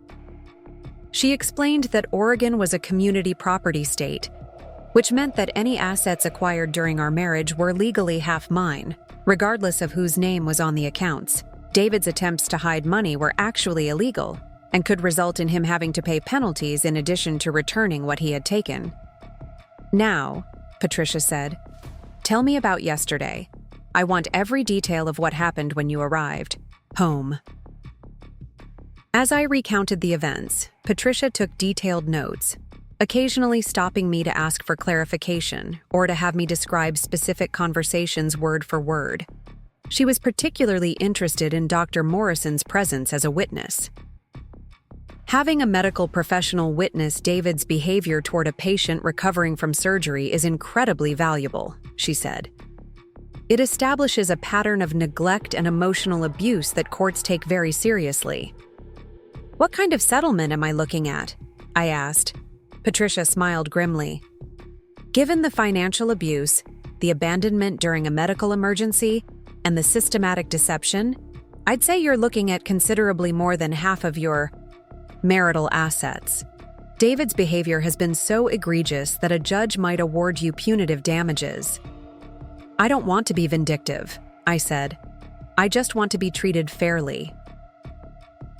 She explained that Oregon was a community property state, which meant that any assets acquired during our marriage were legally half mine, regardless of whose name was on the accounts. David's attempts to hide money were actually illegal and could result in him having to pay penalties in addition to returning what he had taken. Now, Patricia said, tell me about yesterday. I want every detail of what happened when you arrived home. As I recounted the events, Patricia took detailed notes, occasionally stopping me to ask for clarification or to have me describe specific conversations word for word. She was particularly interested in Dr. Morrison's presence as a witness. Having a medical professional witness David's behavior toward a patient recovering from surgery is incredibly valuable, she said. It establishes a pattern of neglect and emotional abuse that courts take very seriously. What kind of settlement am I looking at? I asked. Patricia smiled grimly. Given the financial abuse, the abandonment during a medical emergency, and the systematic deception, I'd say you're looking at considerably more than half of your marital assets. David's behavior has been so egregious that a judge might award you punitive damages. I don't want to be vindictive, I said. I just want to be treated fairly.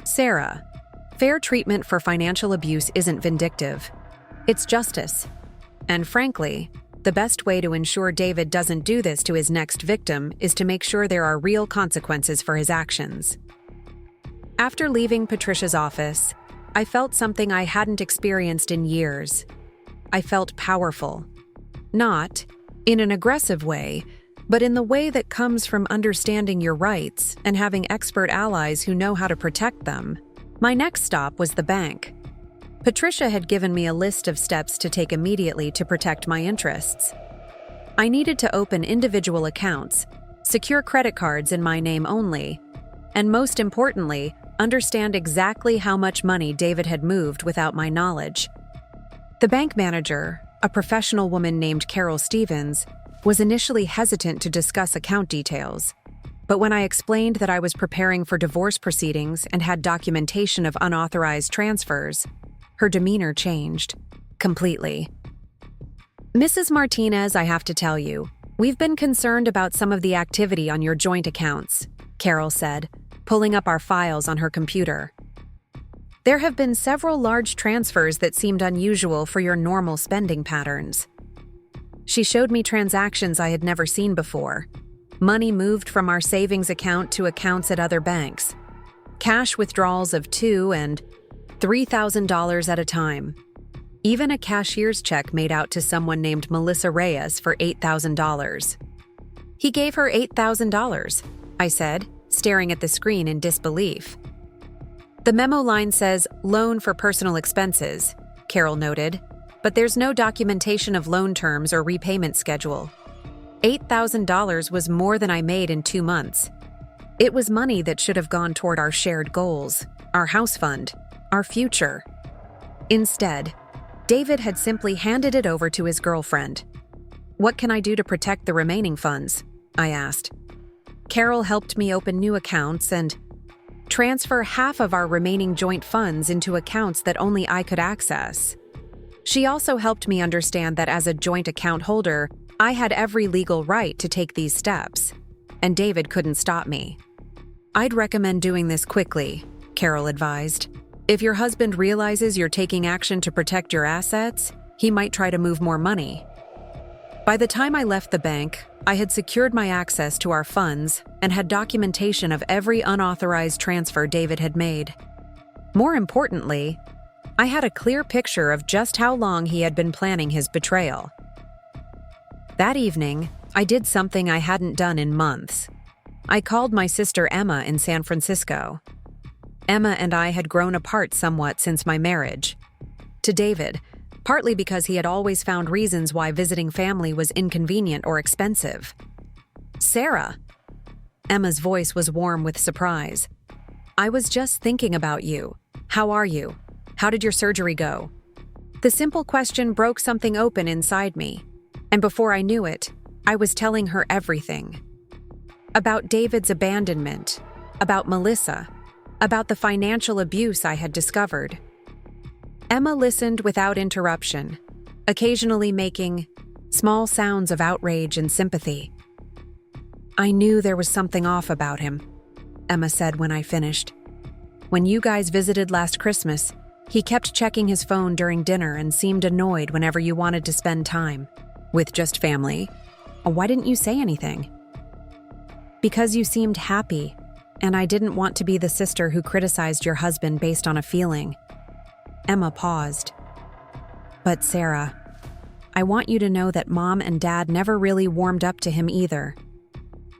Sarah, Fair treatment for financial abuse isn't vindictive. It's justice. And frankly, the best way to ensure David doesn't do this to his next victim is to make sure there are real consequences for his actions. After leaving Patricia's office, I felt something I hadn't experienced in years. I felt powerful. Not in an aggressive way, but in the way that comes from understanding your rights and having expert allies who know how to protect them. My next stop was the bank. Patricia had given me a list of steps to take immediately to protect my interests. I needed to open individual accounts, secure credit cards in my name only, and most importantly, understand exactly how much money David had moved without my knowledge. The bank manager, a professional woman named Carol Stevens, was initially hesitant to discuss account details. But when I explained that I was preparing for divorce proceedings and had documentation of unauthorized transfers, her demeanor changed completely. "Mrs. Martinez, I have to tell you, we've been concerned about some of the activity on your joint accounts," Carol said, pulling up our files on her computer. "There have been several large transfers that seemed unusual for your normal spending patterns." She showed me transactions I had never seen before. Money moved from our savings account to accounts at other banks. Cash withdrawals of $2,000 and $3,000 at a time. Even a cashier's check made out to someone named Melissa Reyes for $8,000. "He gave her $8,000, I said, staring at the screen in disbelief. "The memo line says loan for personal expenses," Carol noted, "but there's no documentation of loan terms or repayment schedule. $8,000 was more than I made in 2 months. It was money that should have gone toward our shared goals, our house fund, our future. Instead, David had simply handed it over to his girlfriend. What can I do to protect the remaining funds?" I asked. Carol helped me open new accounts and transfer half of our remaining joint funds into accounts that only I could access. She also helped me understand that as a joint account holder, I had every legal right to take these steps, and David couldn't stop me. "I'd recommend doing this quickly," Carol advised. "If your husband realizes you're taking action to protect your assets, he might try to move more money." By the time I left the bank, I had secured my access to our funds and had documentation of every unauthorized transfer David had made. More importantly, I had a clear picture of just how long he had been planning his betrayal. That evening, I did something I hadn't done in months. I called my sister Emma in San Francisco. Emma and I had grown apart somewhat since my marriage. To David, partly because he had always found reasons why visiting family was inconvenient or expensive. "Sarah." Emma's voice was warm with surprise. "I was just thinking about you. How are you? How did your surgery go?" The simple question broke something open inside me, and before I knew it, I was telling her everything. About David's abandonment, about Melissa, about the financial abuse I had discovered. Emma listened without interruption, occasionally making small sounds of outrage and sympathy. "I knew there was something off about him," Emma said when I finished. "When you guys visited last Christmas, he kept checking his phone during dinner and seemed annoyed whenever you wanted to spend time with just family. Why didn't you say anything?" "Because you seemed happy, and I didn't want to be the sister who criticized your husband based on a feeling." Emma paused. "But Sarah, I want you to know that Mom and Dad never really warmed up to him either.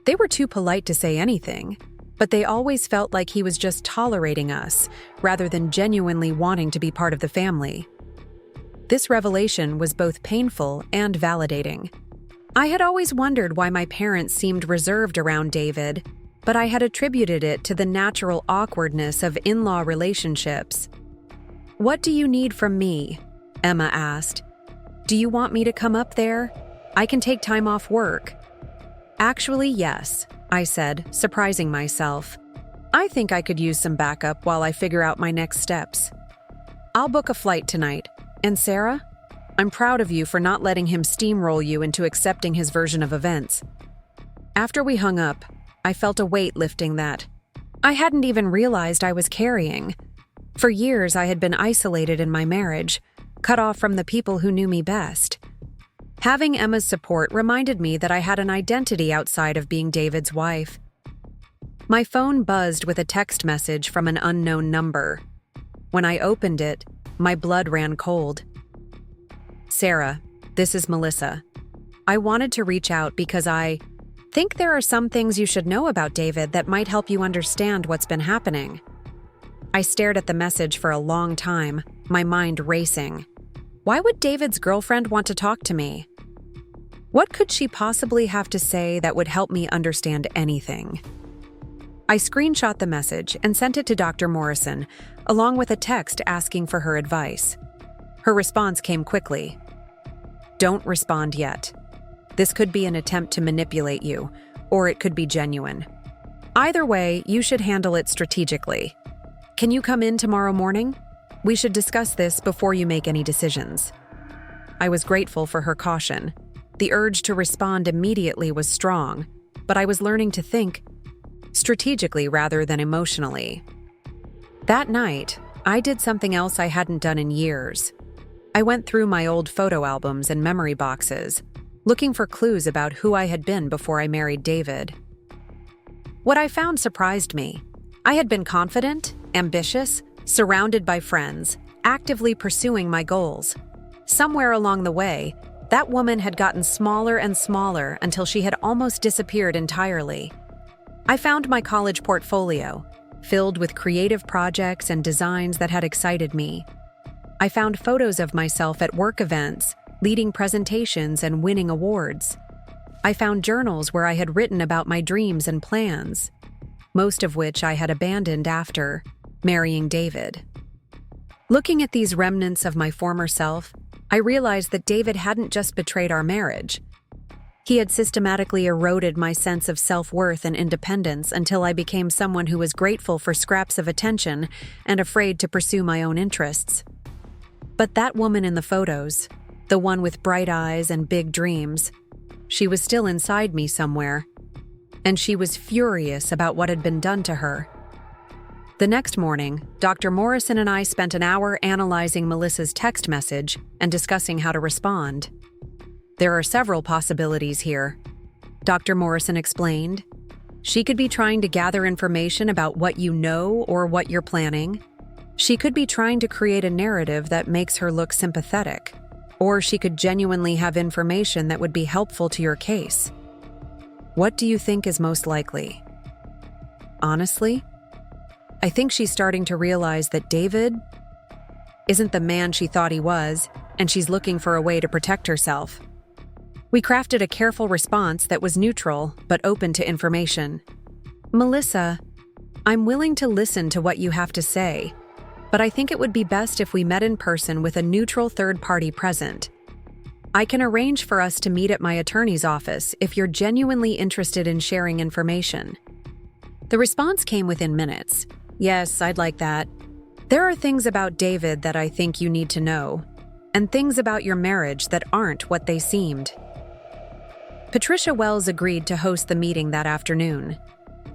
They were too polite to say anything, but they always felt like he was just tolerating us rather than genuinely wanting to be part of the family." This revelation was both painful and validating. I had always wondered why my parents seemed reserved around David, but I had attributed it to the natural awkwardness of in-law relationships. "What do you need from me?" Emma asked. "Do you want me to come up there? I can take time off work." "Actually, yes," I said, surprising myself. "I think I could use some backup while I figure out my next steps. I'll book a flight tonight. And Sarah, I'm proud of you for not letting him steamroll you into accepting his version of events." After we hung up, I felt a weight lifting that I hadn't even realized I was carrying. For years, I had been isolated in my marriage, cut off from the people who knew me best. Having Emma's support reminded me that I had an identity outside of being David's wife. My phone buzzed with a text message from an unknown number. When I opened it, my blood ran cold. "Sarah, this is Melissa. I wanted to reach out because I think there are some things you should know about David that might help you understand what's been happening." I stared at the message for a long time, my mind racing. Why would David's girlfriend want to talk to me? What could she possibly have to say that would help me understand anything? I screenshot the message and sent it to Dr. Morrison, along with a text asking for her advice. Her response came quickly. "Don't respond yet. This could be an attempt to manipulate you, or it could be genuine. Either way, you should handle it strategically. Can you come in tomorrow morning? We should discuss this before you make any decisions." I was grateful for her caution. The urge to respond immediately was strong, but I was learning to think strategically rather than emotionally. That night, I did something else I hadn't done in years. I went through my old photo albums and memory boxes, looking for clues about who I had been before I married David. What I found surprised me. I had been confident, ambitious, surrounded by friends, actively pursuing my goals. Somewhere along the way, that woman had gotten smaller and smaller until she had almost disappeared entirely. I found my college portfolio, filled with creative projects and designs that had excited me. I found photos of myself at work events, leading presentations and winning awards. I found journals where I had written about my dreams and plans, most of which I had abandoned after marrying David. Looking at these remnants of my former self, I realized that David hadn't just betrayed our marriage. He had systematically eroded my sense of self-worth and independence until I became someone who was grateful for scraps of attention and afraid to pursue my own interests. But that woman in the photos, the one with bright eyes and big dreams, she was still inside me somewhere, and she was furious about what had been done to her. The next morning, Dr. Morrison and I spent an hour analyzing Melissa's text message and discussing how to respond. "There are several possibilities here," Dr. Morrison explained. "She could be trying to gather information about what you know or what you're planning. She could be trying to create a narrative that makes her look sympathetic. Or she could genuinely have information that would be helpful to your case. What do you think is most likely?" Honestly, I think she's starting to realize that David isn't the man she thought he was, and she's looking for a way to protect herself. We crafted a careful response that was neutral but open to information. "Melissa, I'm willing to listen to what you have to say, but I think it would be best if we met in person with a neutral third party present. I can arrange for us to meet at my attorney's office if you're genuinely interested in sharing information." The response came within minutes. "Yes, I'd like that. There are things about David that I think you need to know, and things about your marriage that aren't what they seemed." Patricia Wells agreed to host the meeting that afternoon.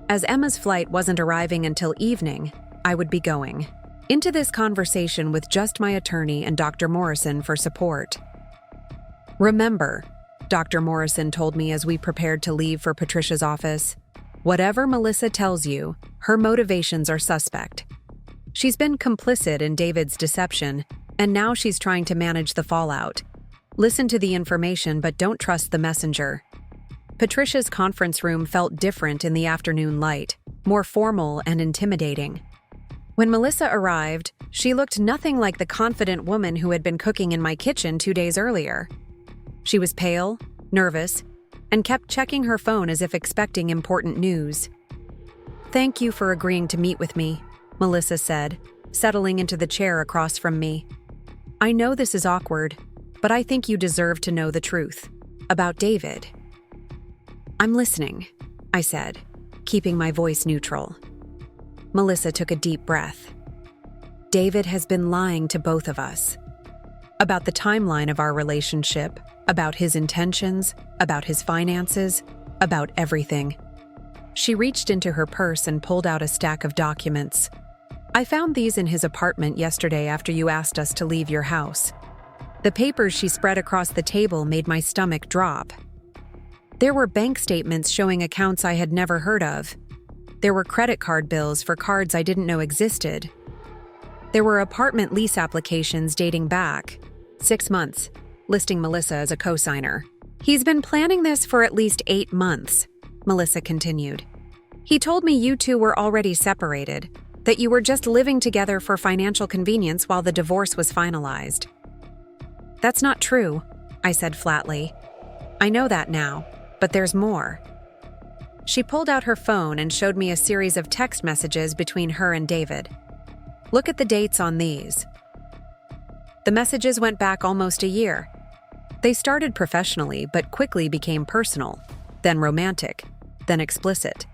As Emma's flight wasn't arriving until evening, I would be going into this conversation with just my attorney and Dr. Morrison for support. "Remember," Dr. Morrison told me as we prepared to leave for Patricia's office, "whatever Melissa tells you, her motivations are suspect. She's been complicit in David's deception, and now she's trying to manage the fallout. Listen to the information, but don't trust the messenger." Patricia's conference room felt different in the afternoon light, more formal and intimidating. When Melissa arrived, she looked nothing like the confident woman who had been cooking in my kitchen 2 days earlier. She was pale, nervous, and kept checking her phone as if expecting important news. "Thank you for agreeing to meet with me," Melissa said, settling into the chair across from me. "I know this is awkward, but I think you deserve to know the truth about David." "I'm listening," I said, keeping my voice neutral. Melissa took a deep breath. "David has been lying to both of us. About the timeline of our relationship, about his intentions, about his finances, about everything." She reached into her purse and pulled out a stack of documents. I found these in his apartment yesterday after you asked us to leave your house. The papers she spread across the table made my stomach drop. There were bank statements showing accounts I had never heard of. There were credit card bills for cards I didn't know existed. There were apartment lease applications dating back 6 months, listing Melissa as a co-signer. He's been planning this for at least 8 months, Melissa continued. He told me you two were already separated, that you were just living together for financial convenience while the divorce was finalized. That's not true, I said flatly. I know that now, but there's more. She pulled out her phone and showed me a series of text messages between her and David. Look at the dates on these. The messages went back almost a year. They started professionally, but quickly became personal, then romantic, then explicit.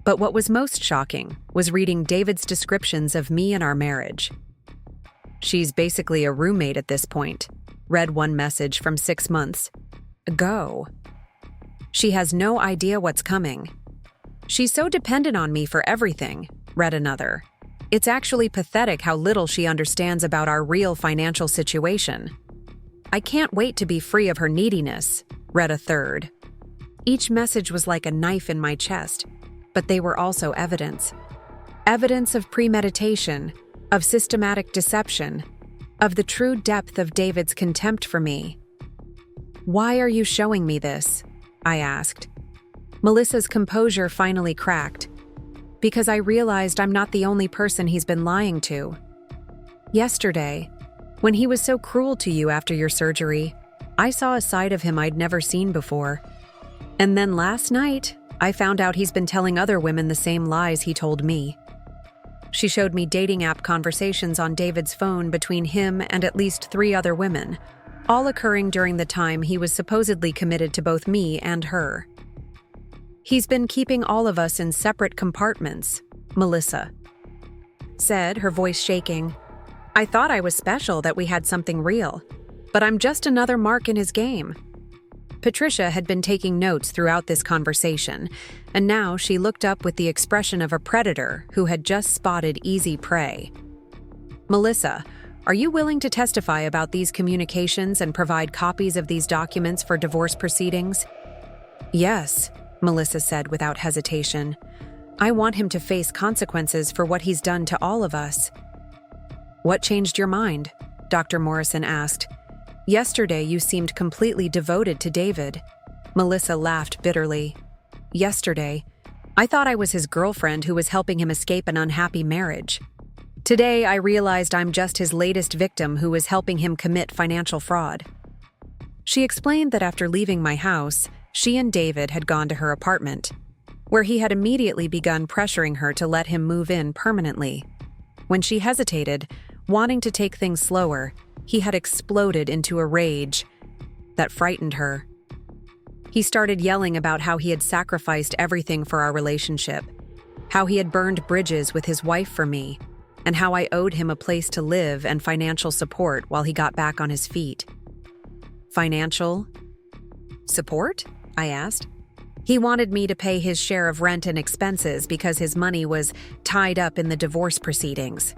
But what was most shocking was reading David's descriptions of me and our marriage. She's basically a roommate at this point, read one message from 6 months ago. She has no idea what's coming. She's so dependent on me for everything, read another. It's actually pathetic how little she understands about our real financial situation. I can't wait to be free of her neediness, read a third. Each message was like a knife in my chest, but they were also evidence. Evidence of premeditation, of systematic deception, of the true depth of David's contempt for me. Why are you showing me this? I asked. Melissa's composure finally cracked. Because I realized I'm not the only person he's been lying to. Yesterday, when he was so cruel to you after your surgery, I saw a side of him I'd never seen before. And then last night, I found out he's been telling other women the same lies he told me. She showed me dating app conversations on David's phone between him and at least 3 other women, all occurring during the time he was supposedly committed to both me and her. He's been keeping all of us in separate compartments, Melissa said, her voice shaking. I thought I was special that we had something real, but I'm just another mark in his game. Patricia had been taking notes throughout this conversation, and now she looked up with the expression of a predator who had just spotted easy prey. Melissa, are you willing to testify about these communications and provide copies of these documents for divorce proceedings? Yes, Melissa said without hesitation. I want him to face consequences for what he's done to all of us. What changed your mind? Dr. Morrison asked. Yesterday you seemed completely devoted to David. Melissa laughed bitterly. Yesterday, I thought I was his girlfriend who was helping him escape an unhappy marriage. Today, I realized I'm just his latest victim who is helping him commit financial fraud. She explained that after leaving my house, she and David had gone to her apartment, where he had immediately begun pressuring her to let him move in permanently. When she hesitated, wanting to take things slower, he had exploded into a rage that frightened her. He started yelling about how he had sacrificed everything for our relationship, how he had burned bridges with his wife for me, and how I owed him a place to live and financial support while he got back on his feet. Financial support? I asked. He wanted me to pay his share of rent and expenses because his money was tied up in the divorce proceedings.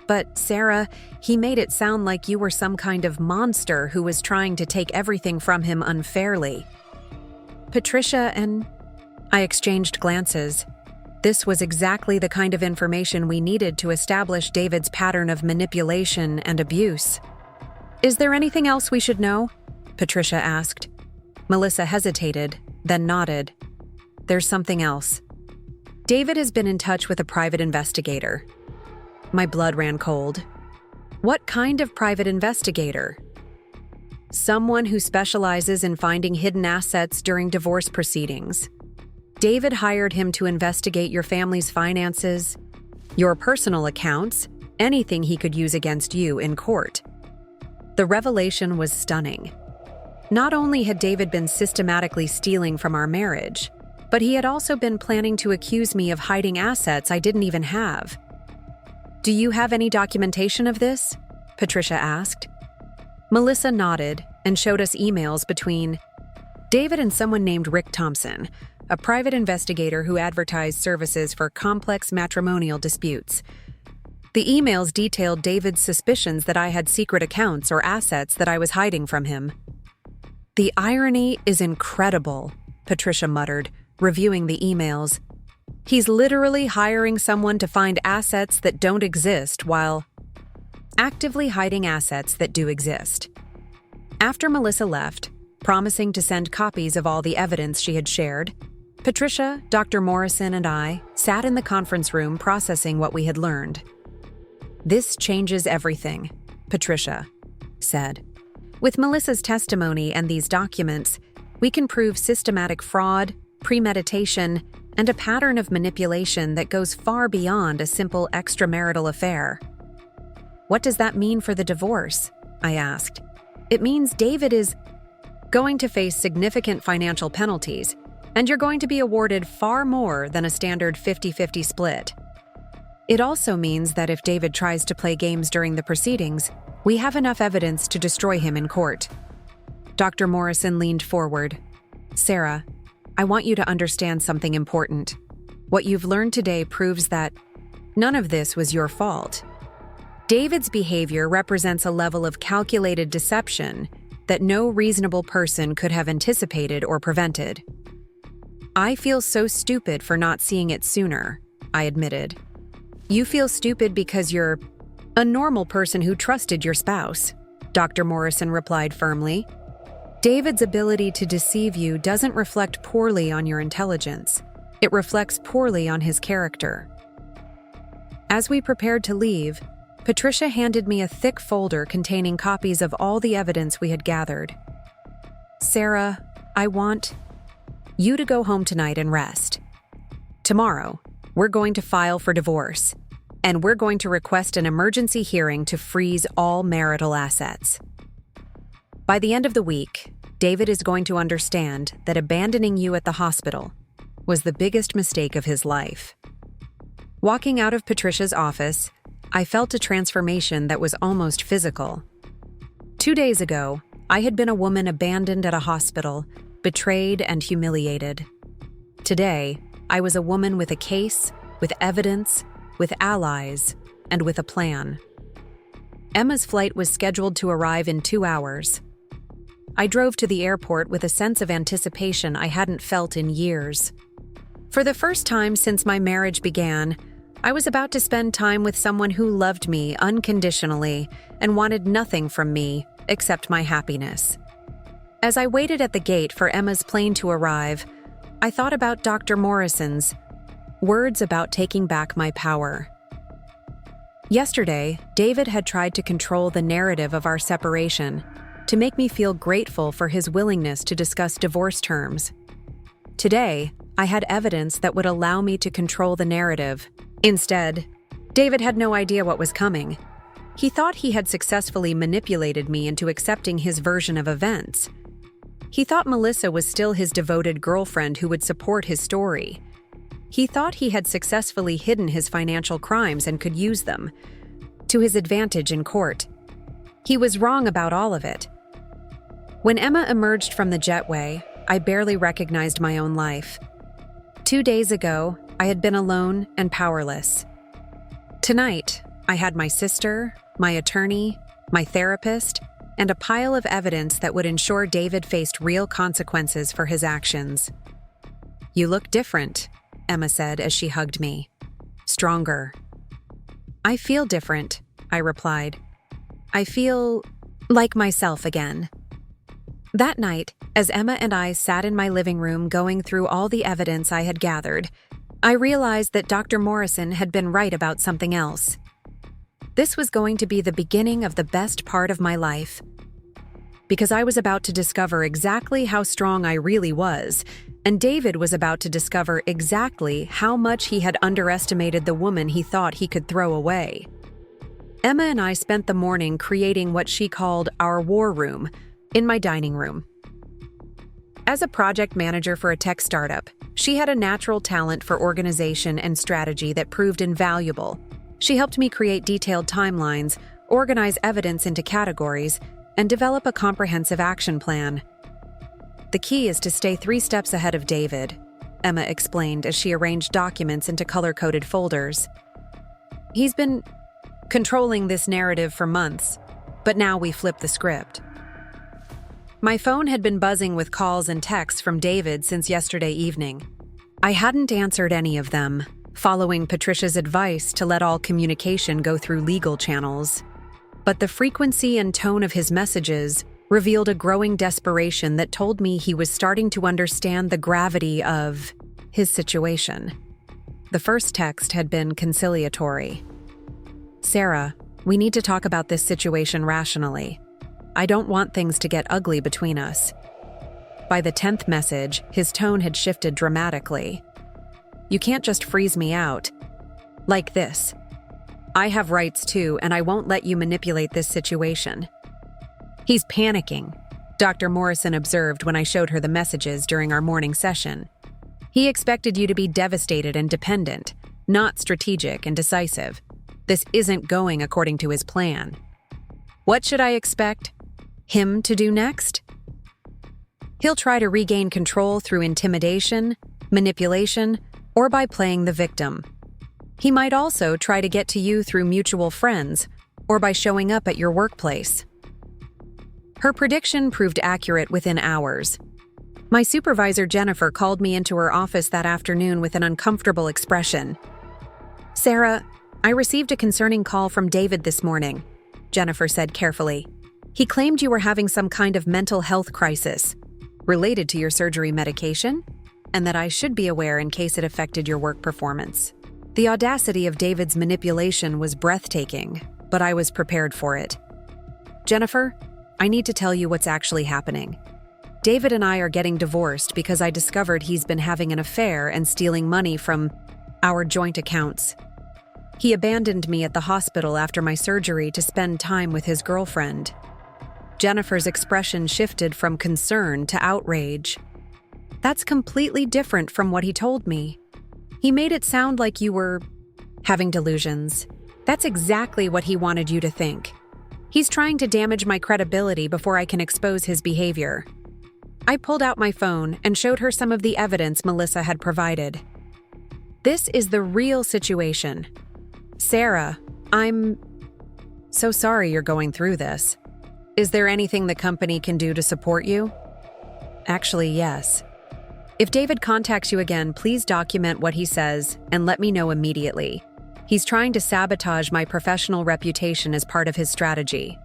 But, Sarah, he made it sound like you were some kind of monster who was trying to take everything from him unfairly. Patricia and I exchanged glances. This was exactly the kind of information we needed to establish David's pattern of manipulation and abuse. Is there anything else we should know? Patricia asked. Melissa hesitated, then nodded. There's something else. David has been in touch with a private investigator. My blood ran cold. What kind of private investigator? Someone who specializes in finding hidden assets during divorce proceedings. David hired him to investigate your family's finances, your personal accounts, anything he could use against you in court. The revelation was stunning. Not only had David been systematically stealing from our marriage, but he had also been planning to accuse me of hiding assets I didn't even have. Do you have any documentation of this? Patricia asked. Melissa nodded and showed us emails between David and someone named Rick Thompson, a private investigator who advertised services for complex matrimonial disputes. The emails detailed David's suspicions that I had secret accounts or assets that I was hiding from him. "The irony is incredible," Patricia muttered, reviewing the emails. "He's literally hiring someone to find assets that don't exist while actively hiding assets that do exist." After Melissa left, promising to send copies of all the evidence she had shared, Patricia, Dr. Morrison, and I sat in the conference room processing what we had learned. "This changes everything," Patricia said. "With Melissa's testimony and these documents, we can prove systematic fraud, premeditation, and a pattern of manipulation that goes far beyond a simple extramarital affair." "What does that mean for the divorce?" I asked. "It means David is going to face significant financial penalties, and you're going to be awarded far more than a standard 50-50 split. It also means that if David tries to play games during the proceedings, we have enough evidence to destroy him in court." Dr. Morrison leaned forward. "Sarah, I want you to understand something important. What you've learned today proves that none of this was your fault. David's behavior represents a level of calculated deception that no reasonable person could have anticipated or prevented." "I feel so stupid for not seeing it sooner," I admitted. "You feel stupid because you're a normal person who trusted your spouse," Dr. Morrison replied firmly. "David's ability to deceive you doesn't reflect poorly on your intelligence. It reflects poorly on his character." As we prepared to leave, Patricia handed me a thick folder containing copies of all the evidence we had gathered. "Sarah, I want you to go home tonight and rest. Tomorrow, we're going to file for divorce, and we're going to request an emergency hearing to freeze all marital assets. By the end of the week, David is going to understand that abandoning you at the hospital was the biggest mistake of his life." Walking out of Patricia's office, I felt a transformation that was almost physical. 2 days ago, I had been a woman abandoned at a hospital, betrayed and humiliated. Today, I was a woman with a case, with evidence, with allies, and with a plan. Emma's flight was scheduled to arrive in 2 hours. I drove to the airport with a sense of anticipation I hadn't felt in years. For the first time since my marriage began, I was about to spend time with someone who loved me unconditionally and wanted nothing from me except my happiness. As I waited at the gate for Emma's plane to arrive, I thought about Dr. Morrison's words about taking back my power. Yesterday, David had tried to control the narrative of our separation, to make me feel grateful for his willingness to discuss divorce terms. Today, I had evidence that would allow me to control the narrative. Instead, David had no idea what was coming. He thought he had successfully manipulated me into accepting his version of events. He thought Melissa was still his devoted girlfriend who would support his story. He thought he had successfully hidden his financial crimes and could use them to his advantage in court. He was wrong about all of it. When Emma emerged from the jetway, I barely recognized my own life. 2 days ago, I had been alone and powerless. Tonight, I had my sister, my attorney, my therapist, and a pile of evidence that would ensure David faced real consequences for his actions. "You look different," Emma said as she hugged me. "Stronger." "I feel different," I replied. "I feel like myself again." That night, as Emma and I sat in my living room going through all the evidence I had gathered, I realized that Dr. Morrison had been right about something else. This was going to be the beginning of the best part of my life, because I was about to discover exactly how strong I really was, and David was about to discover exactly how much he had underestimated the woman he thought he could throw away. Emma and I spent the morning creating what she called our war room in my dining room. As a project manager for a tech startup, she had a natural talent for organization and strategy that proved invaluable. She helped me create detailed timelines, organize evidence into categories, and develop a comprehensive action plan. The key is to stay 3 steps ahead of David. Emma explained as she arranged documents into color-coded folders. He's been controlling this narrative for months, but now we flip the script. My phone had been buzzing with calls and texts from David since yesterday evening. I hadn't answered any of them, following Patricia's advice to let all communication go through legal channels. But the frequency and tone of his messages revealed a growing desperation that told me he was starting to understand the gravity of his situation. The first text had been conciliatory. "Sarah, we need to talk about this situation rationally. I don't want things to get ugly between us." By the 10th message, his tone had shifted dramatically. "You can't just freeze me out. Like this. I have rights too, and I won't let you manipulate this situation." "He's panicking," Dr. Morrison observed when I showed her the messages during our morning session. "He expected you to be devastated and dependent, not strategic and decisive. This isn't going according to his plan. What should I expect him to do next? He'll try to regain control through intimidation, manipulation, or by playing the victim. He might also try to get to you through mutual friends or by showing up at your workplace." Her prediction proved accurate within hours. My supervisor, Jennifer, called me into her office that afternoon with an uncomfortable expression. "Sarah, I received a concerning call from David this morning," Jennifer said carefully. "He claimed you were having some kind of mental health crisis related to your surgery medication, and that I should be aware in case it affected your work performance." The audacity of David's manipulation was breathtaking, but I was prepared for it. "Jennifer, I need to tell you what's actually happening. David and I are getting divorced because I discovered he's been having an affair and stealing money from our joint accounts. He abandoned me at the hospital after my surgery to spend time with his girlfriend." Jennifer's expression shifted from concern to outrage. "That's completely different from what he told me. He made it sound like you were having delusions. That's exactly what he wanted you to think. He's trying to damage my credibility before I can expose his behavior." I pulled out my phone and showed her some of the evidence Melissa had provided. "This is the real situation. Sarah, I'm so sorry you're going through this. Is there anything the company can do to support you?" "Actually, yes. If David contacts you again, please document what he says and let me know immediately. He's trying to sabotage my professional reputation as part of his strategy."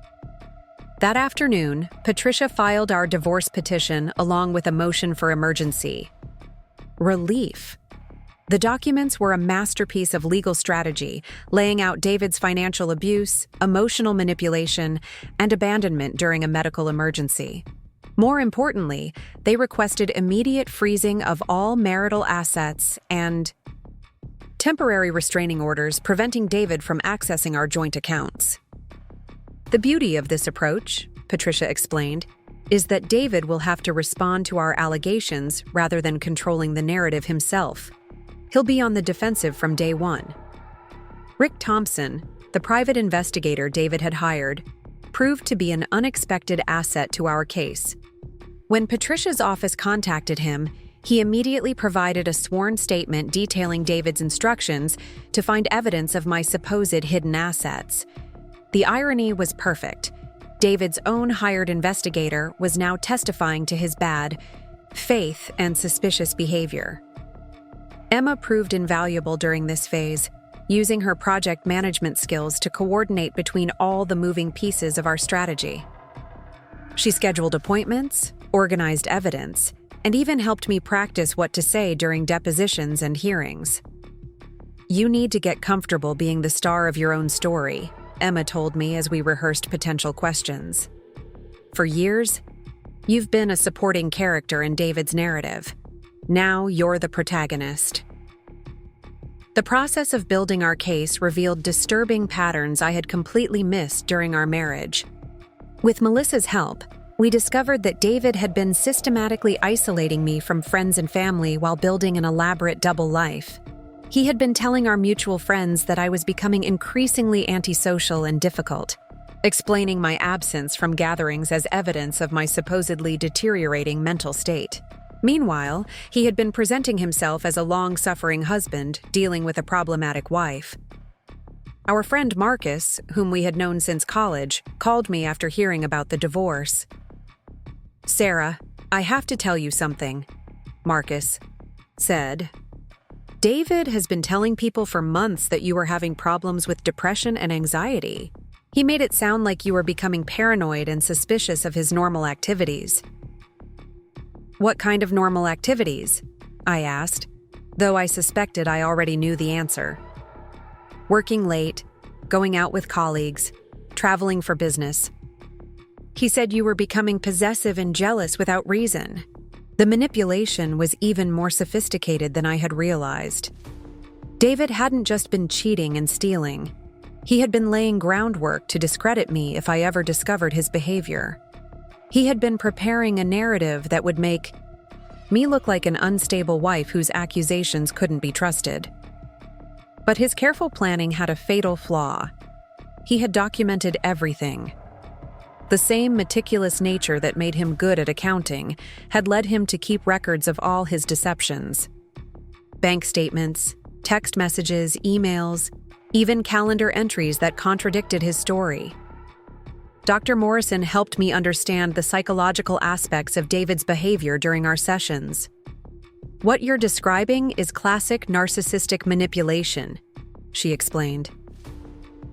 That afternoon, Patricia filed our divorce petition along with a motion for emergency. Relief. The documents were a masterpiece of legal strategy, laying out David's financial abuse, emotional manipulation, and abandonment during a medical emergency. More importantly, they requested immediate freezing of all marital assets and temporary restraining orders preventing David from accessing our joint accounts. "The beauty of this approach," Patricia explained, "is that David will have to respond to our allegations rather than controlling the narrative himself. He'll be on the defensive from day one." Rick Thompson, the private investigator David had hired, proved to be an unexpected asset to our case. When Patricia's office contacted him, he immediately provided a sworn statement detailing David's instructions to find evidence of my supposed hidden assets. The irony was perfect. David's own hired investigator was now testifying to his bad faith and suspicious behavior. Emma proved invaluable during this phase, using her project management skills to coordinate between all the moving pieces of our strategy. She scheduled appointments, organized evidence, and even helped me practice what to say during depositions and hearings. "You need to get comfortable being the star of your own story," Emma told me as we rehearsed potential questions. "For years, you've been a supporting character in David's narrative. Now you're the protagonist." The process of building our case revealed disturbing patterns I had completely missed during our marriage. With Melissa's help, we discovered that David had been systematically isolating me from friends and family while building an elaborate double life. He had been telling our mutual friends that I was becoming increasingly antisocial and difficult, explaining my absence from gatherings as evidence of my supposedly deteriorating mental state. Meanwhile, he had been presenting himself as a long-suffering husband dealing with a problematic wife. Our friend Marcus, whom we had known since college, called me after hearing about the divorce. "Sarah, I have to tell you something," Marcus said. "David has been telling people for months that you were having problems with depression and anxiety. He made it sound like you were becoming paranoid and suspicious of his normal activities." "What kind of normal activities?" I asked, though I suspected I already knew the answer. "Working late, going out with colleagues, traveling for business. He said you were becoming possessive and jealous without reason." The manipulation was even more sophisticated than I had realized. David hadn't just been cheating and stealing. He had been laying groundwork to discredit me if I ever discovered his behavior. He had been preparing a narrative that would make me look like an unstable wife whose accusations couldn't be trusted. But his careful planning had a fatal flaw. He had documented everything. The same meticulous nature that made him good at accounting had led him to keep records of all his deceptions. Bank statements, text messages, emails, even calendar entries that contradicted his story. Dr. Morrison helped me understand the psychological aspects of David's behavior during our sessions. "What you're describing is classic narcissistic manipulation," she explained.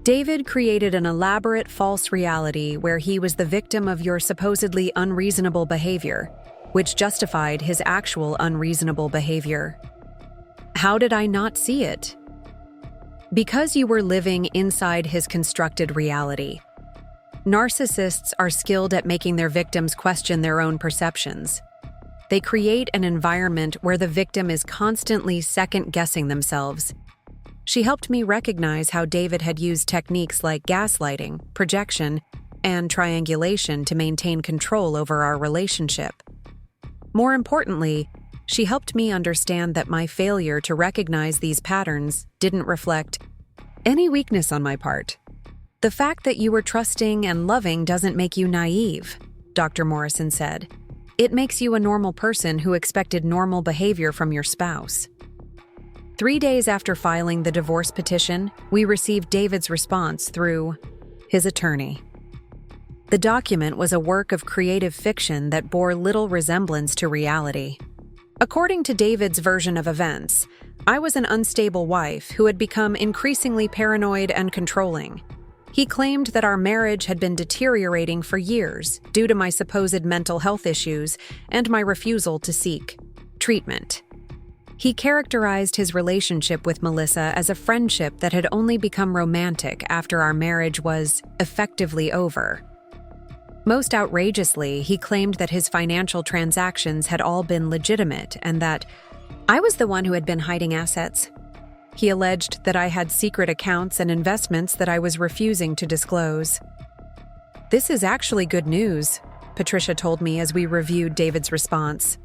"David created an elaborate false reality where he was the victim of your supposedly unreasonable behavior, which justified his actual unreasonable behavior." "How did I not see it?" "Because you were living inside his constructed reality. Narcissists are skilled at making their victims question their own perceptions. They create an environment where the victim is constantly second-guessing themselves. She helped me recognize how David had used techniques like gaslighting, projection, and triangulation to maintain control over our relationship. More importantly, she helped me understand that my failure to recognize these patterns didn't reflect any weakness on my part. "The fact that you were trusting and loving doesn't make you naive," Dr. Morrison said. "It makes you a normal person who expected normal behavior from your spouse." 3 days after filing the divorce petition, we received David's response through his attorney. The document was a work of creative fiction that bore little resemblance to reality. According to David's version of events, I was an unstable wife who had become increasingly paranoid and controlling. He claimed that our marriage had been deteriorating for years due to my supposed mental health issues and my refusal to seek treatment. He characterized his relationship with Melissa as a friendship that had only become romantic after our marriage was effectively over. Most outrageously, he claimed that his financial transactions had all been legitimate and that I was the one who had been hiding assets. He alleged that I had secret accounts and investments that I was refusing to disclose. "This is actually good news," Patricia told me as we reviewed David's response.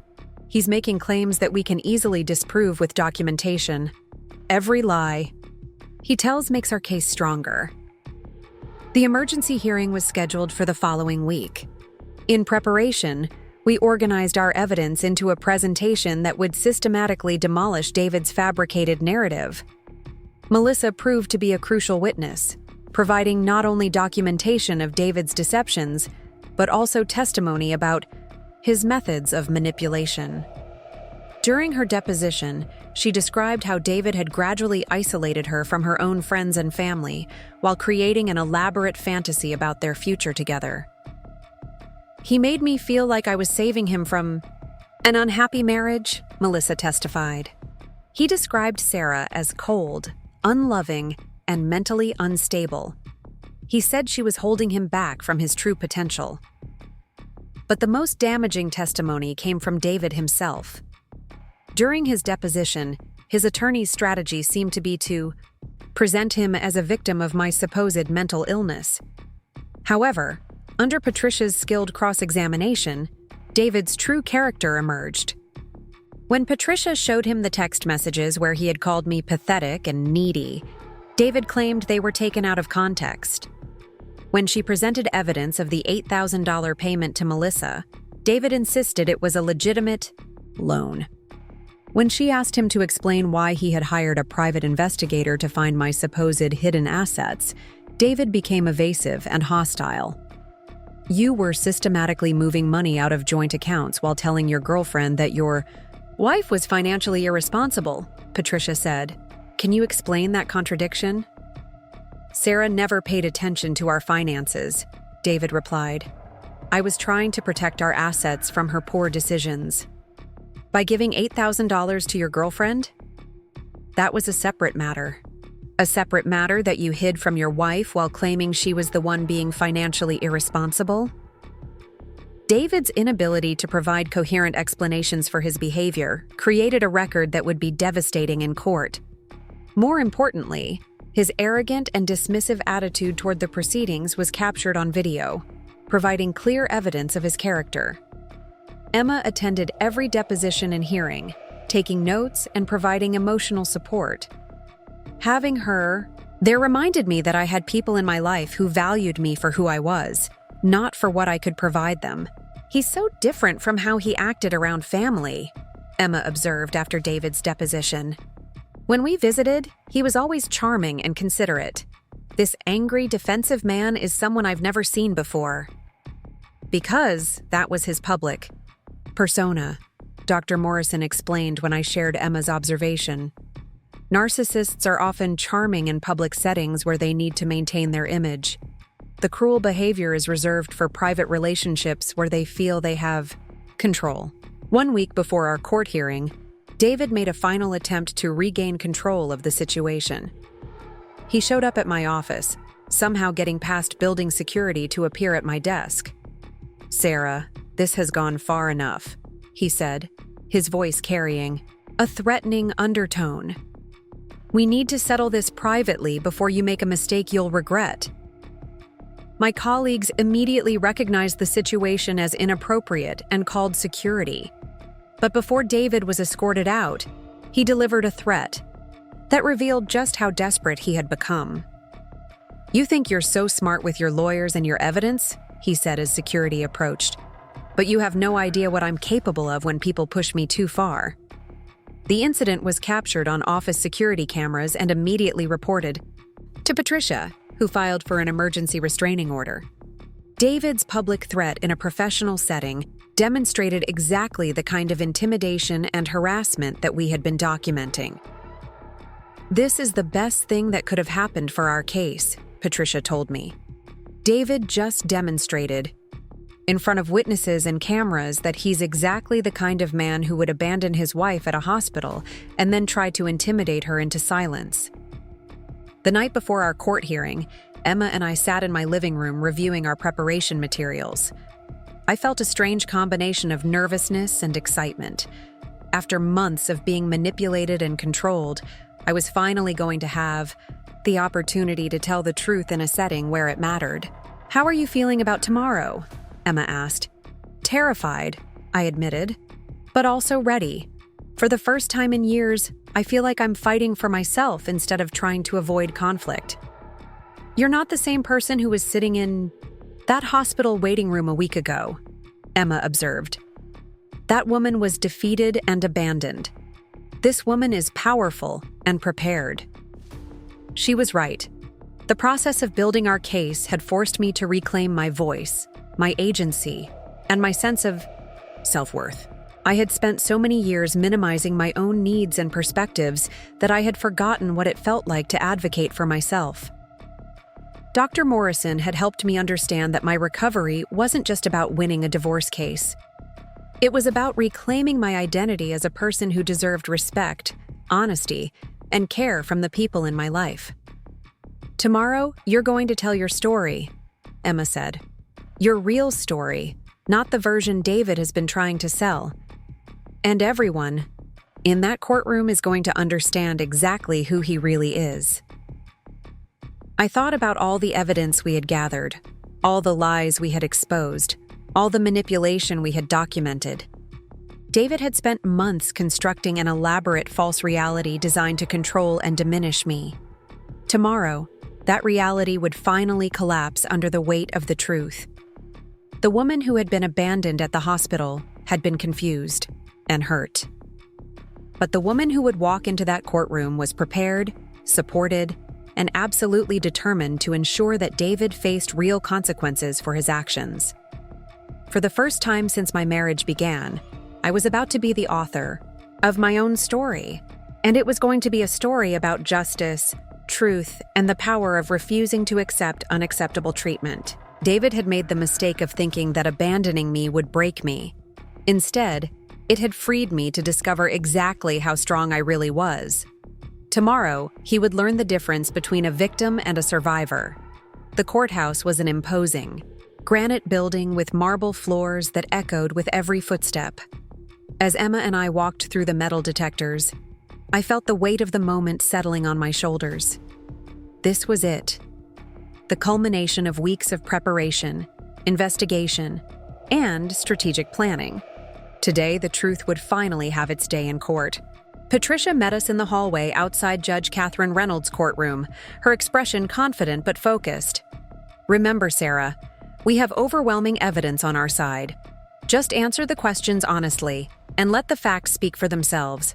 "He's making claims that we can easily disprove with documentation. Every lie he tells makes our case stronger." The emergency hearing was scheduled for the following week. In preparation, we organized our evidence into a presentation that would systematically demolish David's fabricated narrative. Melissa proved to be a crucial witness, providing not only documentation of David's deceptions, but also testimony about his methods of manipulation. During her deposition, she described how David had gradually isolated her from her own friends and family while creating an elaborate fantasy about their future together. "He made me feel like I was saving him from an unhappy marriage," Melissa testified. He described Sarah as cold, unloving, and mentally unstable. He said she was holding him back from his true potential. But the most damaging testimony came from David himself. During his deposition, his attorney's strategy seemed to be to present him as a victim of my supposed mental illness. However, under Patricia's skilled cross-examination, David's true character emerged. When Patricia showed him the text messages where he had called me pathetic and needy, David claimed they were taken out of context. When she presented evidence of the $8,000 payment to Melissa, David insisted it was a legitimate, loan. When she asked him to explain why he had hired a private investigator to find my supposed hidden assets, David became evasive and hostile. "You were systematically moving money out of joint accounts while telling your girlfriend that your wife was financially irresponsible," Patricia said. "Can you explain that contradiction?" "Sarah never paid attention to our finances," David replied. "I was trying to protect our assets from her poor decisions." "By giving $8,000 to your girlfriend?" "That was a separate matter. A separate matter that you hid from your wife while claiming she was the one being financially irresponsible?" David's inability to provide coherent explanations for his behavior created a record that would be devastating in court. More importantly, his arrogant and dismissive attitude toward the proceedings was captured on video, providing clear evidence of his character. Emma attended every deposition and hearing, taking notes and providing emotional support. Having her there reminded me that I had people in my life who valued me for who I was, not for what I could provide them. "He's so different from how he acted around family," Emma observed after David's deposition. "When we visited, he was always charming and considerate. This angry, defensive man is someone I've never seen before." Because that was his public persona, Dr. Morrison explained when I shared Emma's observation. "Narcissists are often charming in public settings where they need to maintain their image. The cruel behavior is reserved for private relationships where they feel they have control." 1 week before our court hearing, David made a final attempt to regain control of the situation. He showed up at my office, somehow getting past building security to appear at my desk. "Sarah, this has gone far enough," he said, his voice carrying a threatening undertone. "We need to settle this privately before you make a mistake you'll regret." My colleagues immediately recognized the situation as inappropriate and called security. But before David was escorted out, he delivered a threat that revealed just how desperate he had become. "You think you're so smart with your lawyers and your evidence," he said as security approached. "But you have no idea what I'm capable of when people push me too far." The incident was captured on office security cameras and immediately reported to Patricia, who filed for an emergency restraining order. David's public threat in a professional setting demonstrated exactly the kind of intimidation and harassment that we had been documenting. "This is the best thing that could have happened for our case," Patricia told me. "David just demonstrated in front of witnesses and cameras that he's exactly the kind of man who would abandon his wife at a hospital and then try to intimidate her into silence." The night before our court hearing, Emma and I sat in my living room reviewing our preparation materials. I felt a strange combination of nervousness and excitement. After months of being manipulated and controlled, I was finally going to have the opportunity to tell the truth in a setting where it mattered. "How are you feeling about tomorrow?" Emma asked. "Terrified," I admitted, "but also ready. For the first time in years, I feel like I'm fighting for myself instead of trying to avoid conflict." "You're not the same person who was sitting in that hospital waiting room a week ago," Emma observed. "That woman was defeated and abandoned. This woman is powerful and prepared." She was right. The process of building our case had forced me to reclaim my voice, my agency, and my sense of self-worth. I had spent so many years minimizing my own needs and perspectives that I had forgotten what it felt like to advocate for myself. Dr. Morrison had helped me understand that my recovery wasn't just about winning a divorce case. It was about reclaiming my identity as a person who deserved respect, honesty, and care from the people in my life. "Tomorrow, you're going to tell your story," Emma said. "Your real story, not the version David has been trying to sell. And everyone in that courtroom is going to understand exactly who he really is." I thought about all the evidence we had gathered, all the lies we had exposed, all the manipulation we had documented. David had spent months constructing an elaborate false reality designed to control and diminish me. Tomorrow, that reality would finally collapse under the weight of the truth. The woman who had been abandoned at the hospital had been confused. and hurt. But the woman who would walk into that courtroom was prepared, supported, and absolutely determined to ensure that David faced real consequences for his actions. For the first time since my marriage began, I was about to be the author of my own story, and it was going to be a story about justice, truth, and the power of refusing to accept unacceptable treatment. David had made the mistake of thinking that abandoning me would break me. Instead, it had freed me to discover exactly how strong I really was. Tomorrow, he would learn the difference between a victim and a survivor. The courthouse was an imposing, granite building with marble floors that echoed with every footstep. As Emma and I walked through the metal detectors, I felt the weight of the moment settling on my shoulders. This was it. The culmination of weeks of preparation, investigation, and strategic planning. Today, the truth would finally have its day in court. Patricia met us in the hallway outside Judge Catherine Reynolds' courtroom, her expression confident but focused. "Remember, Sarah, we have overwhelming evidence on our side. Just answer the questions honestly, and let the facts speak for themselves."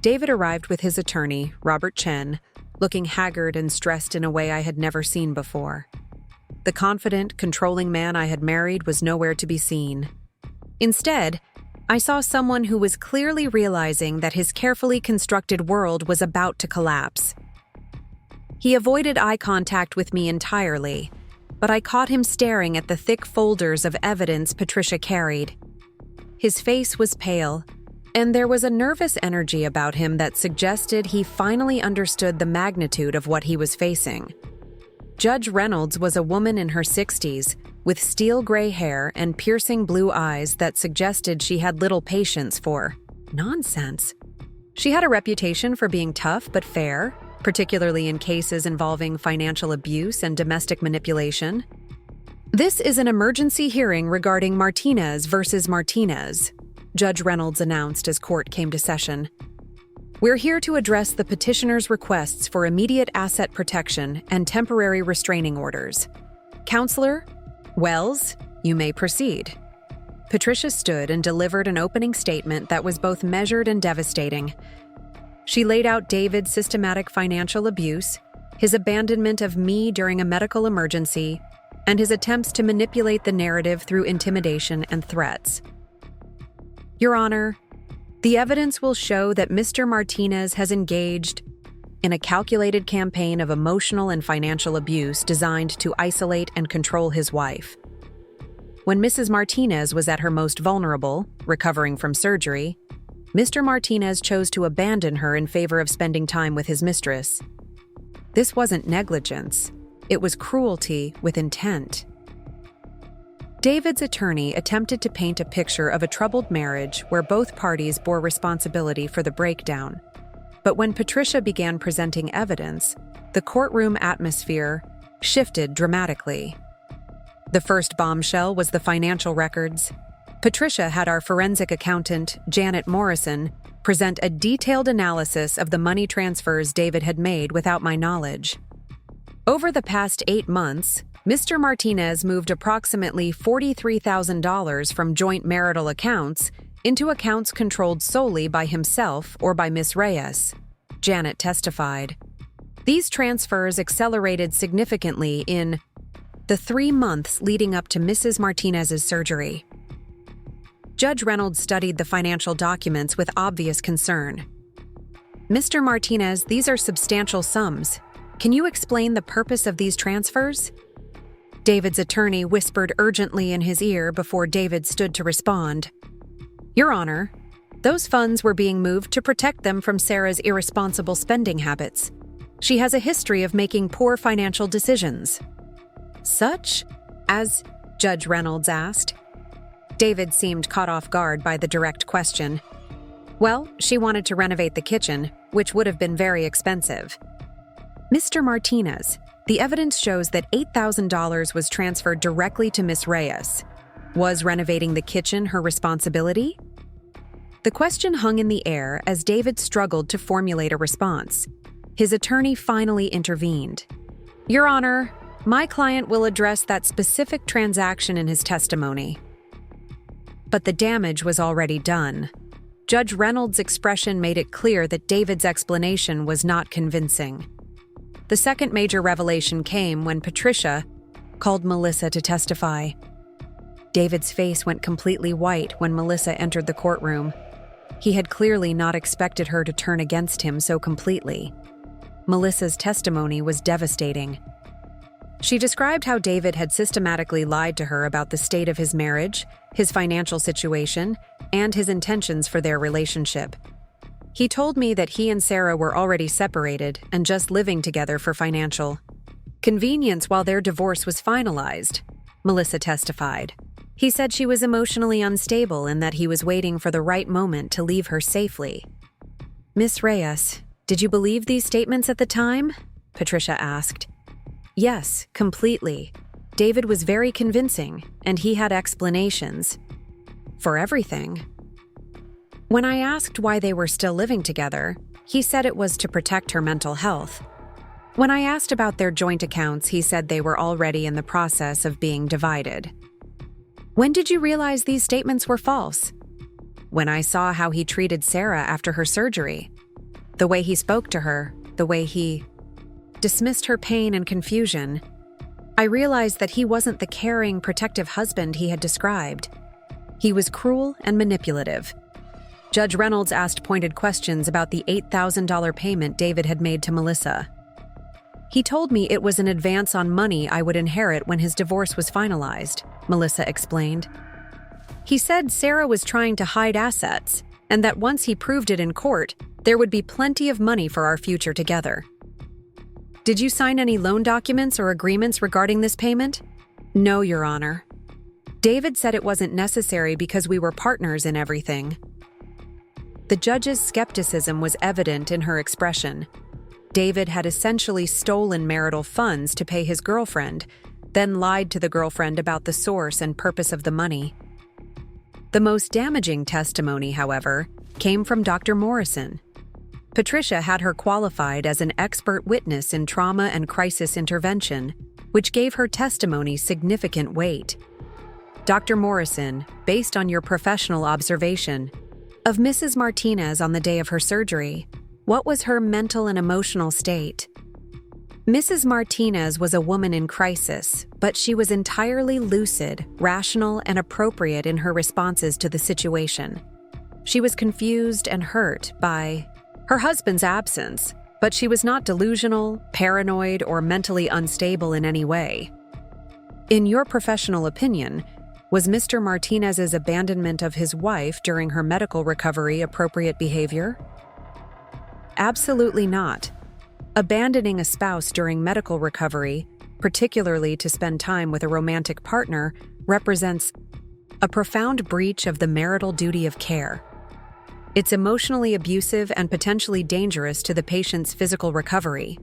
David arrived with his attorney, Robert Chen, looking haggard and stressed in a way I had never seen before. The confident, controlling man I had married was nowhere to be seen. Instead, I saw someone who was clearly realizing that his carefully constructed world was about to collapse. He avoided eye contact with me entirely, but I caught him staring at the thick folders of evidence Patricia carried. His face was pale, and there was a nervous energy about him that suggested he finally understood the magnitude of what he was facing. Judge Reynolds was a woman in her 60s, with steel gray hair and piercing blue eyes that suggested she had little patience for nonsense. She had a reputation for being tough but fair, particularly in cases involving financial abuse and domestic manipulation. "This is an emergency hearing regarding Martinez versus Martinez," Judge Reynolds announced as court came to session. "We're here to address the petitioner's requests for immediate asset protection and temporary restraining orders. Counselor Wells, you may proceed." Patricia stood and delivered an opening statement that was both measured and devastating. She laid out David's systematic financial abuse, his abandonment of me during a medical emergency, and his attempts to manipulate the narrative through intimidation and threats. "Your Honor, the evidence will show that Mr. Martinez has engaged in a calculated campaign of emotional and financial abuse designed to isolate and control his wife. When Mrs. Martinez was at her most vulnerable, recovering from surgery, Mr. Martinez chose to abandon her in favor of spending time with his mistress. This wasn't negligence, it was cruelty with intent." David's attorney attempted to paint a picture of a troubled marriage where both parties bore responsibility for the breakdown. But when Patricia began presenting evidence, the courtroom atmosphere shifted dramatically. The first bombshell was the financial records. Patricia had our forensic accountant, Janet Morrison, present a detailed analysis of the money transfers David had made without my knowledge. Over the past 8 months, Mr. Martinez moved approximately $43,000 from joint marital accounts into accounts controlled solely by himself or by Ms. Reyes, Janet testified. These transfers accelerated significantly in the 3 months leading up to Mrs. Martinez's surgery. Judge Reynolds studied the financial documents with obvious concern. "Mr. Martinez, these are substantial sums. Can you explain the purpose of these transfers?" David's attorney whispered urgently in his ear before David stood to respond. "Your Honor, those funds were being moved to protect them from Sarah's irresponsible spending habits. She has a history of making poor financial decisions." "Such as?" Judge Reynolds asked. David seemed caught off guard by the direct question. "Well, she wanted to renovate the kitchen, which would have been very expensive." "Mr. Martinez, the evidence shows that $8,000 was transferred directly to Ms. Reyes. Was renovating the kitchen her responsibility?" The question hung in the air as David struggled to formulate a response. His attorney finally intervened. "Your Honor, my client will address that specific transaction in his testimony." But the damage was already done. Judge Reynolds' expression made it clear that David's explanation was not convincing. The second major revelation came when Patricia called Melissa to testify. David's face went completely white when Melissa entered the courtroom. He had clearly not expected her to turn against him so completely. Melissa's testimony was devastating. She described how David had systematically lied to her about the state of his marriage, his financial situation, and his intentions for their relationship. He told me that he and Sarah were already separated and just living together for financial convenience while their divorce was finalized, Melissa testified. He said she was emotionally unstable and that he was waiting for the right moment to leave her safely. Miss Reyes, did you believe these statements at the time? Patricia asked. Yes, completely. David was very convincing, and he had explanations for everything. When I asked why they were still living together, he said it was to protect her mental health. When I asked about their joint accounts, he said they were already in the process of being divided. When did you realize these statements were false? When I saw how he treated Sarah after her surgery. The way he spoke to her, the way he dismissed her pain and confusion. I realized that he wasn't the caring, protective husband he had described. He was cruel and manipulative. Judge Reynolds asked pointed questions about the $8,000 payment David had made to Melissa. He told me it was an advance on money I would inherit when his divorce was finalized, Melissa explained. He said Sarah was trying to hide assets, and that once he proved it in court, there would be plenty of money for our future together. Did you sign any loan documents or agreements regarding this payment? No, Your Honor. David said it wasn't necessary because we were partners in everything. The judge's skepticism was evident in her expression. David had essentially stolen marital funds to pay his girlfriend, then lied to the girlfriend about the source and purpose of the money. The most damaging testimony, however, came from Dr. Morrison. Patricia had her qualified as an expert witness in trauma and crisis intervention, which gave her testimony significant weight. Dr. Morrison, based on your professional observation of Mrs. Martinez on the day of her surgery, what was her mental and emotional state? Mrs. Martinez was a woman in crisis, but she was entirely lucid, rational, and appropriate in her responses to the situation. She was confused and hurt by her husband's absence, but she was not delusional, paranoid, or mentally unstable in any way. In your professional opinion, was Mr. Martinez's abandonment of his wife during her medical recovery appropriate behavior? Absolutely not. Abandoning a spouse during medical recovery, particularly to spend time with a romantic partner, represents a profound breach of the marital duty of care. It's emotionally abusive and potentially dangerous to the patient's physical recovery.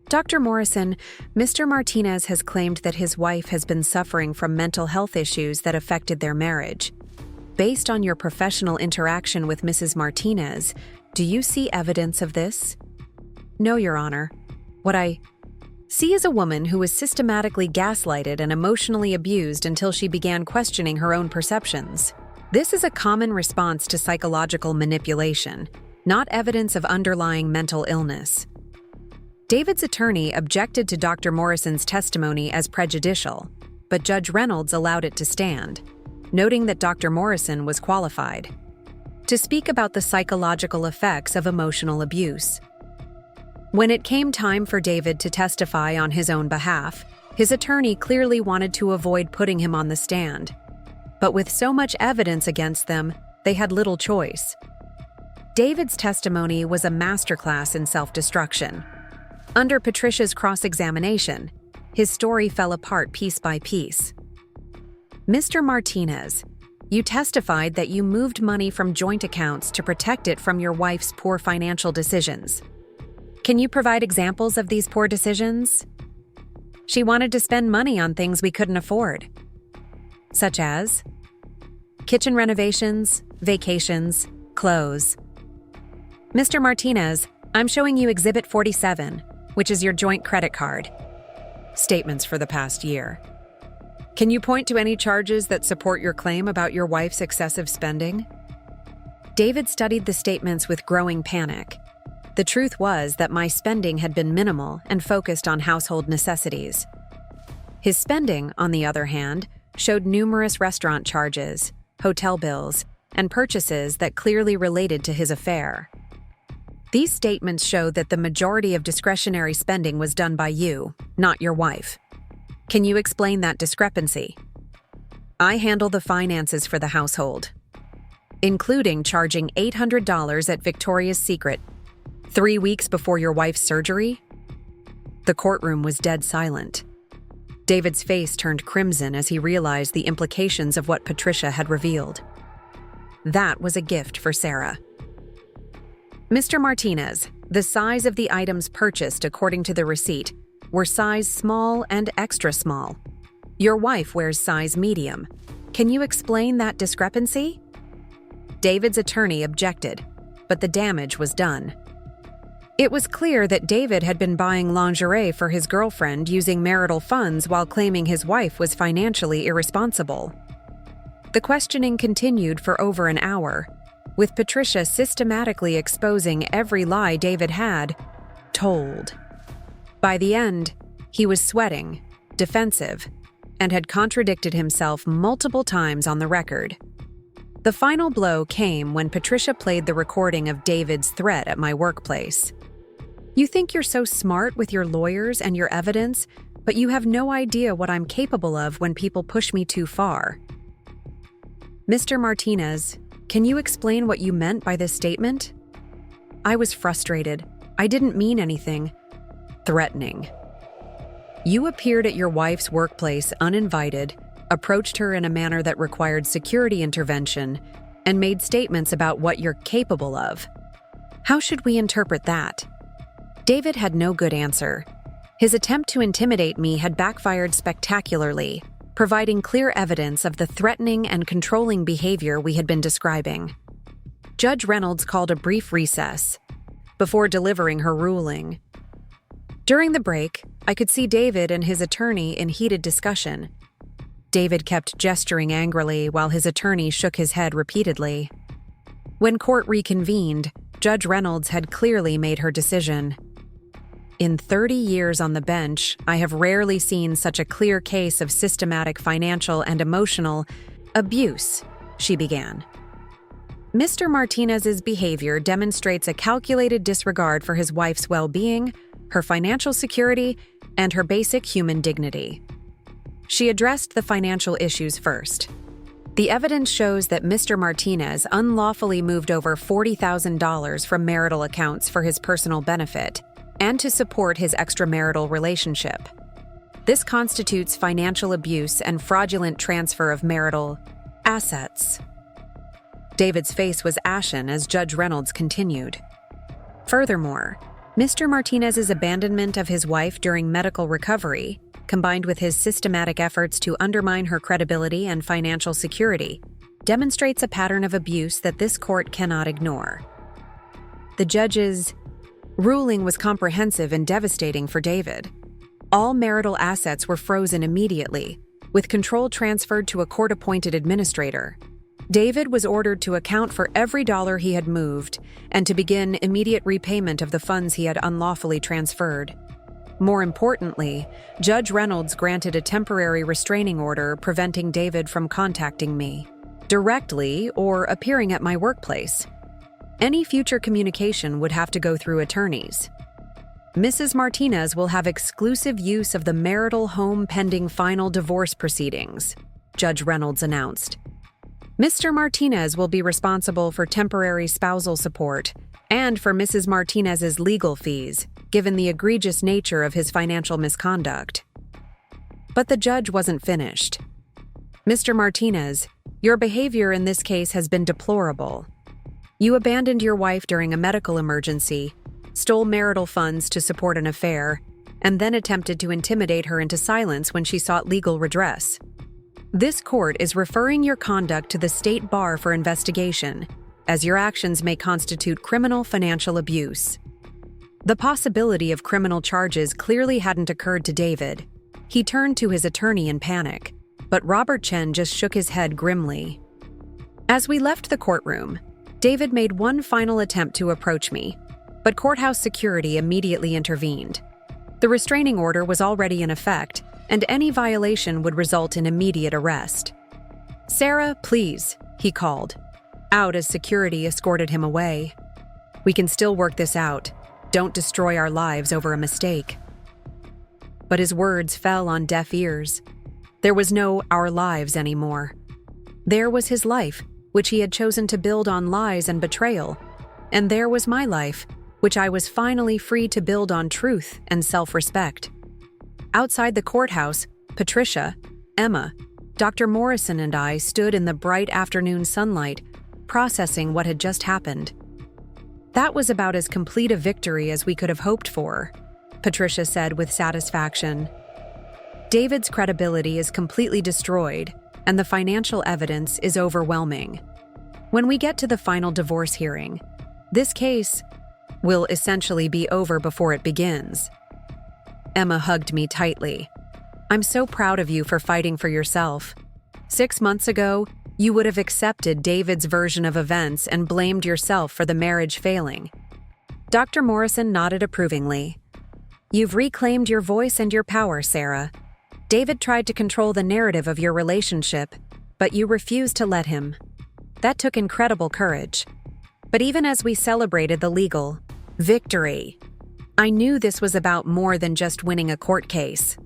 Dr. Morrison, Mr. Martinez has claimed that his wife has been suffering from mental health issues that affected their marriage. Based on your professional interaction with Mrs. Martinez, do you see evidence of this? No, Your Honor. What I see is a woman who was systematically gaslighted and emotionally abused until she began questioning her own perceptions. This is a common response to psychological manipulation, not evidence of underlying mental illness. David's attorney objected to Dr. Morrison's testimony as prejudicial, but Judge Reynolds allowed it to stand, noting that Dr. Morrison was qualified to speak about the psychological effects of emotional abuse. When it came time for David to testify on his own behalf, his attorney clearly wanted to avoid putting him on the stand. But with so much evidence against them, they had little choice. David's testimony was a masterclass in self-destruction. Under Patricia's cross-examination, his story fell apart piece by piece. Mr. Martinez, you testified that you moved money from joint accounts to protect it from your wife's poor financial decisions. Can you provide examples of these poor decisions? She wanted to spend money on things we couldn't afford, such as kitchen renovations, vacations, clothes. Mr. Martinez, I'm showing you Exhibit 47, which is your joint credit card. Statements for the past year. Can you point to any charges that support your claim about your wife's excessive spending? David studied the statements with growing panic. The truth was that my spending had been minimal and focused on household necessities. His spending, on the other hand, showed numerous restaurant charges, hotel bills, and purchases that clearly related to his affair. These statements showed that the majority of discretionary spending was done by you, not your wife. Can you explain that discrepancy? I handle the finances for the household, including charging $800 at Victoria's Secret 3 weeks before your wife's surgery? The courtroom was dead silent. David's face turned crimson as he realized the implications of what Patricia had revealed. That was a gift for Sarah. Mr. Martinez, the size of the items purchased according to the receipt were size small and extra small. Your wife wears size medium. Can you explain that discrepancy? David's attorney objected, but the damage was done. It was clear that David had been buying lingerie for his girlfriend using marital funds while claiming his wife was financially irresponsible. The questioning continued for over an hour, with Patricia systematically exposing every lie David had told. By the end, he was sweating, defensive, and had contradicted himself multiple times on the record. The final blow came when Patricia played the recording of David's threat at my workplace. You think you're so smart with your lawyers and your evidence, but you have no idea what I'm capable of when people push me too far. Mr. Martinez, can you explain what you meant by this statement? I was frustrated. I didn't mean anything. Threatening. You appeared at your wife's workplace uninvited, approached her in a manner that required security intervention, and made statements about what you're capable of. How should we interpret that? David had no good answer. His attempt to intimidate me had backfired spectacularly, providing clear evidence of the threatening and controlling behavior we had been describing. Judge Reynolds called a brief recess before delivering her ruling. During the break, I could see David and his attorney in heated discussion. David kept gesturing angrily while his attorney shook his head repeatedly. When court reconvened, Judge Reynolds had clearly made her decision. In 30 years on the bench, I have rarely seen such a clear case of systematic financial and emotional abuse, she began. Mr. Martinez's behavior demonstrates a calculated disregard for his wife's well-being, her financial security, and her basic human dignity. She addressed the financial issues first. The evidence shows that Mr. Martinez unlawfully moved over $40,000 from marital accounts for his personal benefit and to support his extramarital relationship. This constitutes financial abuse and fraudulent transfer of marital assets. David's face was ashen as Judge Reynolds continued. Furthermore, Mr. Martinez's abandonment of his wife during medical recovery, combined with his systematic efforts to undermine her credibility and financial security, demonstrates a pattern of abuse that this court cannot ignore. The judge's ruling was comprehensive and devastating for David. All marital assets were frozen immediately, with control transferred to a court-appointed administrator. David was ordered to account for every dollar he had moved and to begin immediate repayment of the funds he had unlawfully transferred. More importantly, Judge Reynolds granted a temporary restraining order preventing David from contacting me directly or appearing at my workplace. Any future communication would have to go through attorneys. Mrs. Martinez will have exclusive use of the marital home pending final divorce proceedings, Judge Reynolds announced. Mr. Martinez will be responsible for temporary spousal support and for Mrs. Martinez's legal fees, given the egregious nature of his financial misconduct. But the judge wasn't finished. Mr. Martinez, your behavior in this case has been deplorable. You abandoned your wife during a medical emergency, stole marital funds to support an affair, and then attempted to intimidate her into silence when she sought legal redress. This court is referring your conduct to the state bar for investigation, as your actions may constitute criminal financial abuse. The possibility of criminal charges clearly hadn't occurred to David. He turned to his attorney in panic, but Robert Chen just shook his head grimly. As we left the courtroom, David made one final attempt to approach me, but courthouse security immediately intervened. The restraining order was already in effect, and any violation would result in immediate arrest. "Sarah, please," he called, out as security escorted him away. "We can still work this out. Don't destroy our lives over a mistake." But his words fell on deaf ears. There was no "our lives" anymore. There was his life, which he had chosen to build on lies and betrayal. And there was my life, which I was finally free to build on truth and self-respect. Outside the courthouse, Patricia, Emma, Dr. Morrison and I stood in the bright afternoon sunlight, processing what had just happened. "That was about as complete a victory as we could have hoped for," Patricia said with satisfaction. "David's credibility is completely destroyed, and the financial evidence is overwhelming. When we get to the final divorce hearing, this case will essentially be over before it begins." Emma hugged me tightly. "I'm so proud of you for fighting for yourself. 6 months ago, you would have accepted David's version of events and blamed yourself for the marriage failing." Dr. Morrison nodded approvingly. "You've reclaimed your voice and your power, Sarah. David tried to control the narrative of your relationship, but you refused to let him. That took incredible courage. But even as we celebrated the legal victory, I knew this was about more than just winning a court case.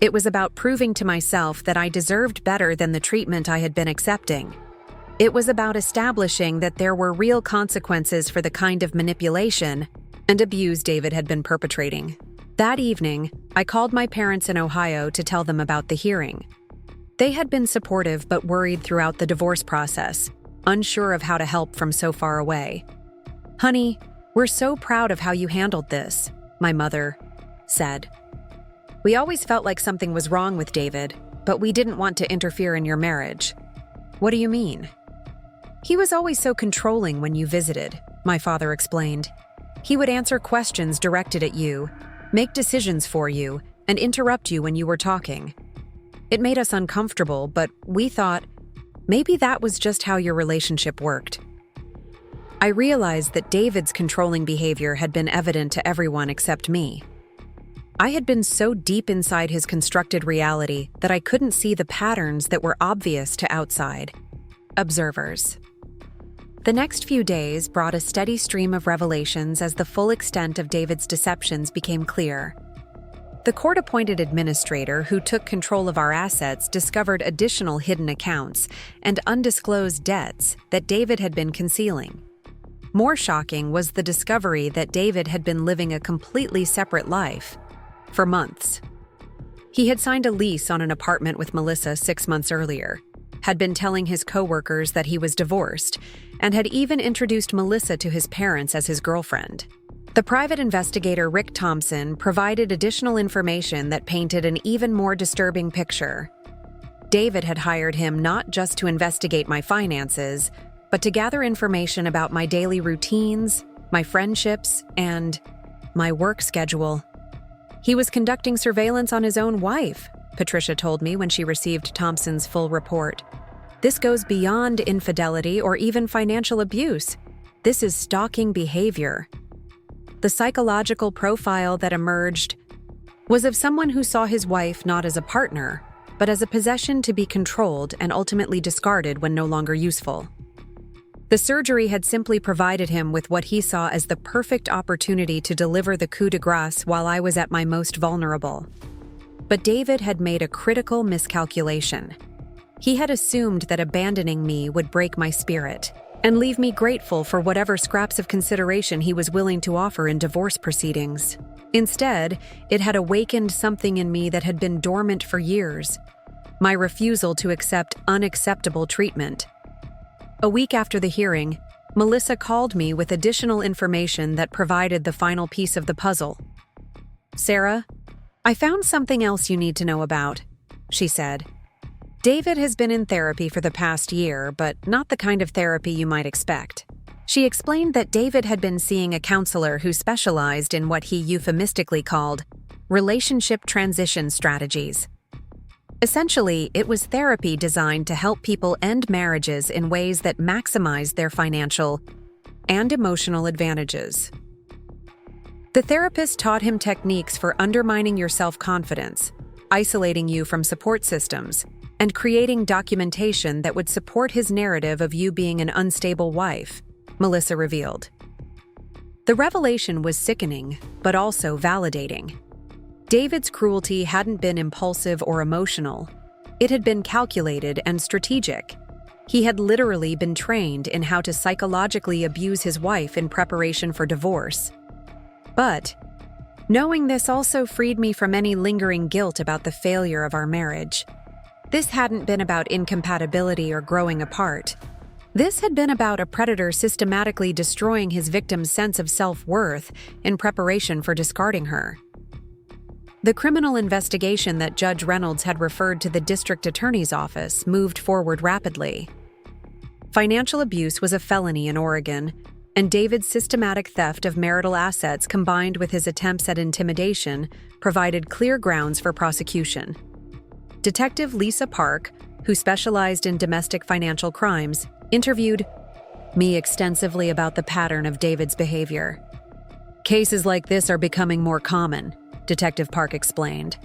It was about proving to myself that I deserved better than the treatment I had been accepting. It was about establishing that there were real consequences for the kind of manipulation and abuse David had been perpetrating." That evening, I called my parents in Ohio to tell them about the hearing. They had been supportive but worried throughout the divorce process, unsure of how to help from so far away. "Honey, we're so proud of how you handled this," my mother said. "We always felt like something was wrong with David, but we didn't want to interfere in your marriage." "What do you mean?" "He was always so controlling when you visited," my father explained. "He would answer questions directed at you, make decisions for you, and interrupt you when you were talking. It made us uncomfortable, but we thought, maybe that was just how your relationship worked." I realized that David's controlling behavior had been evident to everyone except me. I had been so deep inside his constructed reality that I couldn't see the patterns that were obvious to outside observers. The next few days brought a steady stream of revelations as the full extent of David's deceptions became clear. The court-appointed administrator who took control of our assets discovered additional hidden accounts and undisclosed debts that David had been concealing. More shocking was the discovery that David had been living a completely separate life for months. He had signed a lease on an apartment with Melissa 6 months earlier, had been telling his coworkers that he was divorced, and had even introduced Melissa to his parents as his girlfriend. The private investigator Rick Thompson provided additional information that painted an even more disturbing picture. David had hired him not just to investigate my finances, but to gather information about my daily routines, my friendships, and my work schedule. He was conducting surveillance on his own wife, Patricia told me when she received Thompson's full report. "This goes beyond infidelity or even financial abuse. This is stalking behavior." The psychological profile that emerged was of someone who saw his wife not as a partner, but as a possession to be controlled and ultimately discarded when no longer useful. The surgery had simply provided him with what he saw as the perfect opportunity to deliver the coup de grace while I was at my most vulnerable. But David had made a critical miscalculation. He had assumed that abandoning me would break my spirit and leave me grateful for whatever scraps of consideration he was willing to offer in divorce proceedings. Instead, it had awakened something in me that had been dormant for years: my refusal to accept unacceptable treatment. A week after the hearing, Melissa called me with additional information that provided the final piece of the puzzle. "Sarah, I found something else you need to know about," she said. "David has been in therapy for the past year, but not the kind of therapy you might expect." She explained that David had been seeing a counselor who specialized in what he euphemistically called relationship transition strategies. Essentially, it was therapy designed to help people end marriages in ways that maximize their financial and emotional advantages. The therapist taught him techniques for undermining your self-confidence, isolating you from support systems, and creating documentation that would support his narrative of you being an unstable wife, Melissa revealed. The revelation was sickening, but also validating. David's cruelty hadn't been impulsive or emotional. It had been calculated and strategic. He had literally been trained in how to psychologically abuse his wife in preparation for divorce. But knowing this also freed me from any lingering guilt about the failure of our marriage. This hadn't been about incompatibility or growing apart. This had been about a predator systematically destroying his victim's sense of self-worth in preparation for discarding her. The criminal investigation that Judge Reynolds had referred to the district attorney's office moved forward rapidly. Financial abuse was a felony in Oregon, and David's systematic theft of marital assets combined with his attempts at intimidation provided clear grounds for prosecution. Detective Lisa Park, who specialized in domestic financial crimes, interviewed me extensively about the pattern of David's behavior. "Cases like this are becoming more common," Detective Park explained.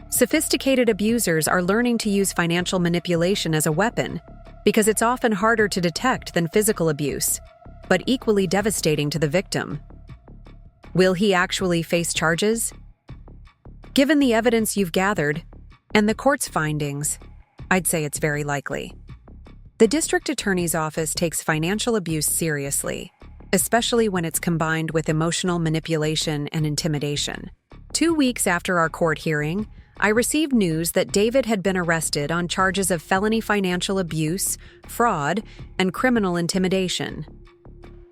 "Sophisticated abusers are learning to use financial manipulation as a weapon because it's often harder to detect than physical abuse, but equally devastating to the victim." Will he actually face charges? Given the evidence you've gathered and the court's findings, I'd say it's very likely. The district attorney's office takes financial abuse seriously, especially when it's combined with emotional manipulation and intimidation. 2 weeks after our court hearing, I received news that David had been arrested on charges of felony financial abuse, fraud, and criminal intimidation.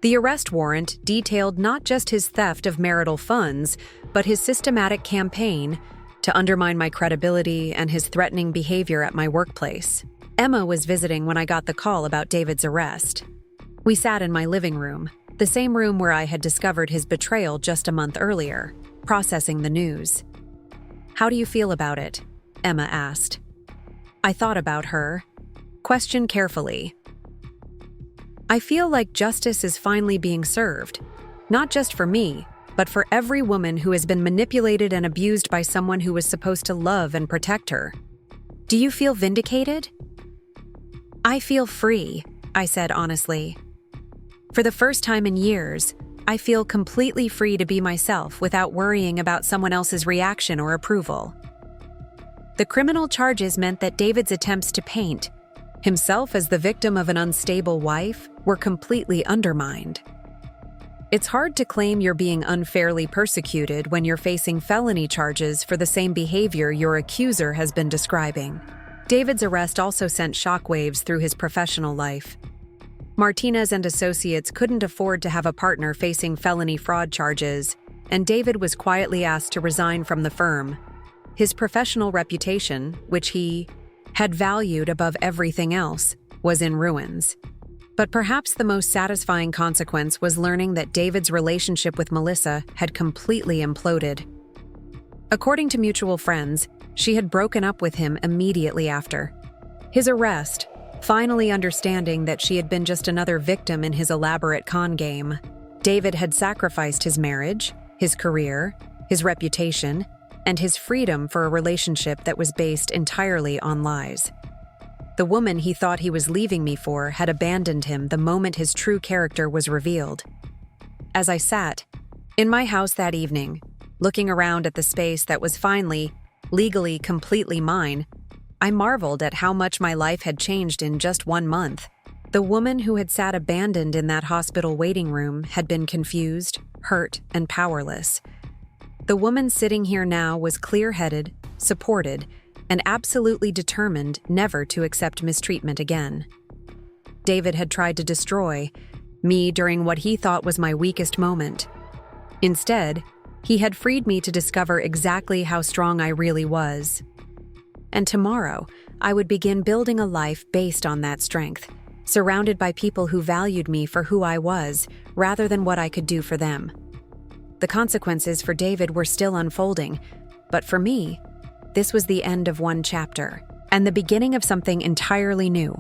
The arrest warrant detailed not just his theft of marital funds, but his systematic campaign to undermine my credibility and his threatening behavior at my workplace. Emma was visiting when I got the call about David's arrest. We sat in my living room, the same room where I had discovered his betrayal just a month earlier, processing the news. "How do you feel about it?" Emma asked. I thought about her, questioned carefully. "I feel like justice is finally being served, not just for me, but for every woman who has been manipulated and abused by someone who was supposed to love and protect her. Do you feel vindicated?" "I feel free," I said honestly. "For the first time in years, I feel completely free to be myself without worrying about someone else's reaction or approval." The criminal charges meant that David's attempts to paint himself as the victim of an unstable wife were completely undermined. It's hard to claim you're being unfairly persecuted when you're facing felony charges for the same behavior your accuser has been describing. David's arrest also sent shockwaves through his professional life. Martinez and Associates couldn't afford to have a partner facing felony fraud charges, and David was quietly asked to resign from the firm. His professional reputation, which he had valued above everything else, was in ruins. But perhaps the most satisfying consequence was learning that David's relationship with Melissa had completely imploded. According to mutual friends, she had broken up with him immediately after his arrest, finally understanding that she had been just another victim in his elaborate con game. David had sacrificed his marriage, his career, his reputation, and his freedom for a relationship that was based entirely on lies. The woman he thought he was leaving me for had abandoned him the moment his true character was revealed. As I sat in my house that evening, looking around at the space that was finally, legally completely mine, I marveled at how much my life had changed in just 1 month. The woman who had sat abandoned in that hospital waiting room had been confused, hurt, and powerless. The woman sitting here now was clear-headed, supported, and absolutely determined never to accept mistreatment again. David had tried to destroy me during what he thought was my weakest moment. Instead, he had freed me to discover exactly how strong I really was. And tomorrow, I would begin building a life based on that strength, surrounded by people who valued me for who I was, rather than what I could do for them. The consequences for David were still unfolding, but for me, This was the end of one chapter, and the beginning of something entirely new.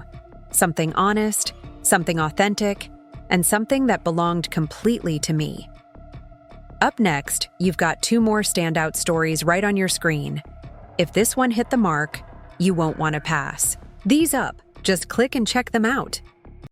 Something honest, something authentic, and something that belonged completely to me. Up next, you've got 2 more standout stories right on your screen. If this one hit the mark, you won't want to pass. These up, just click and check them out.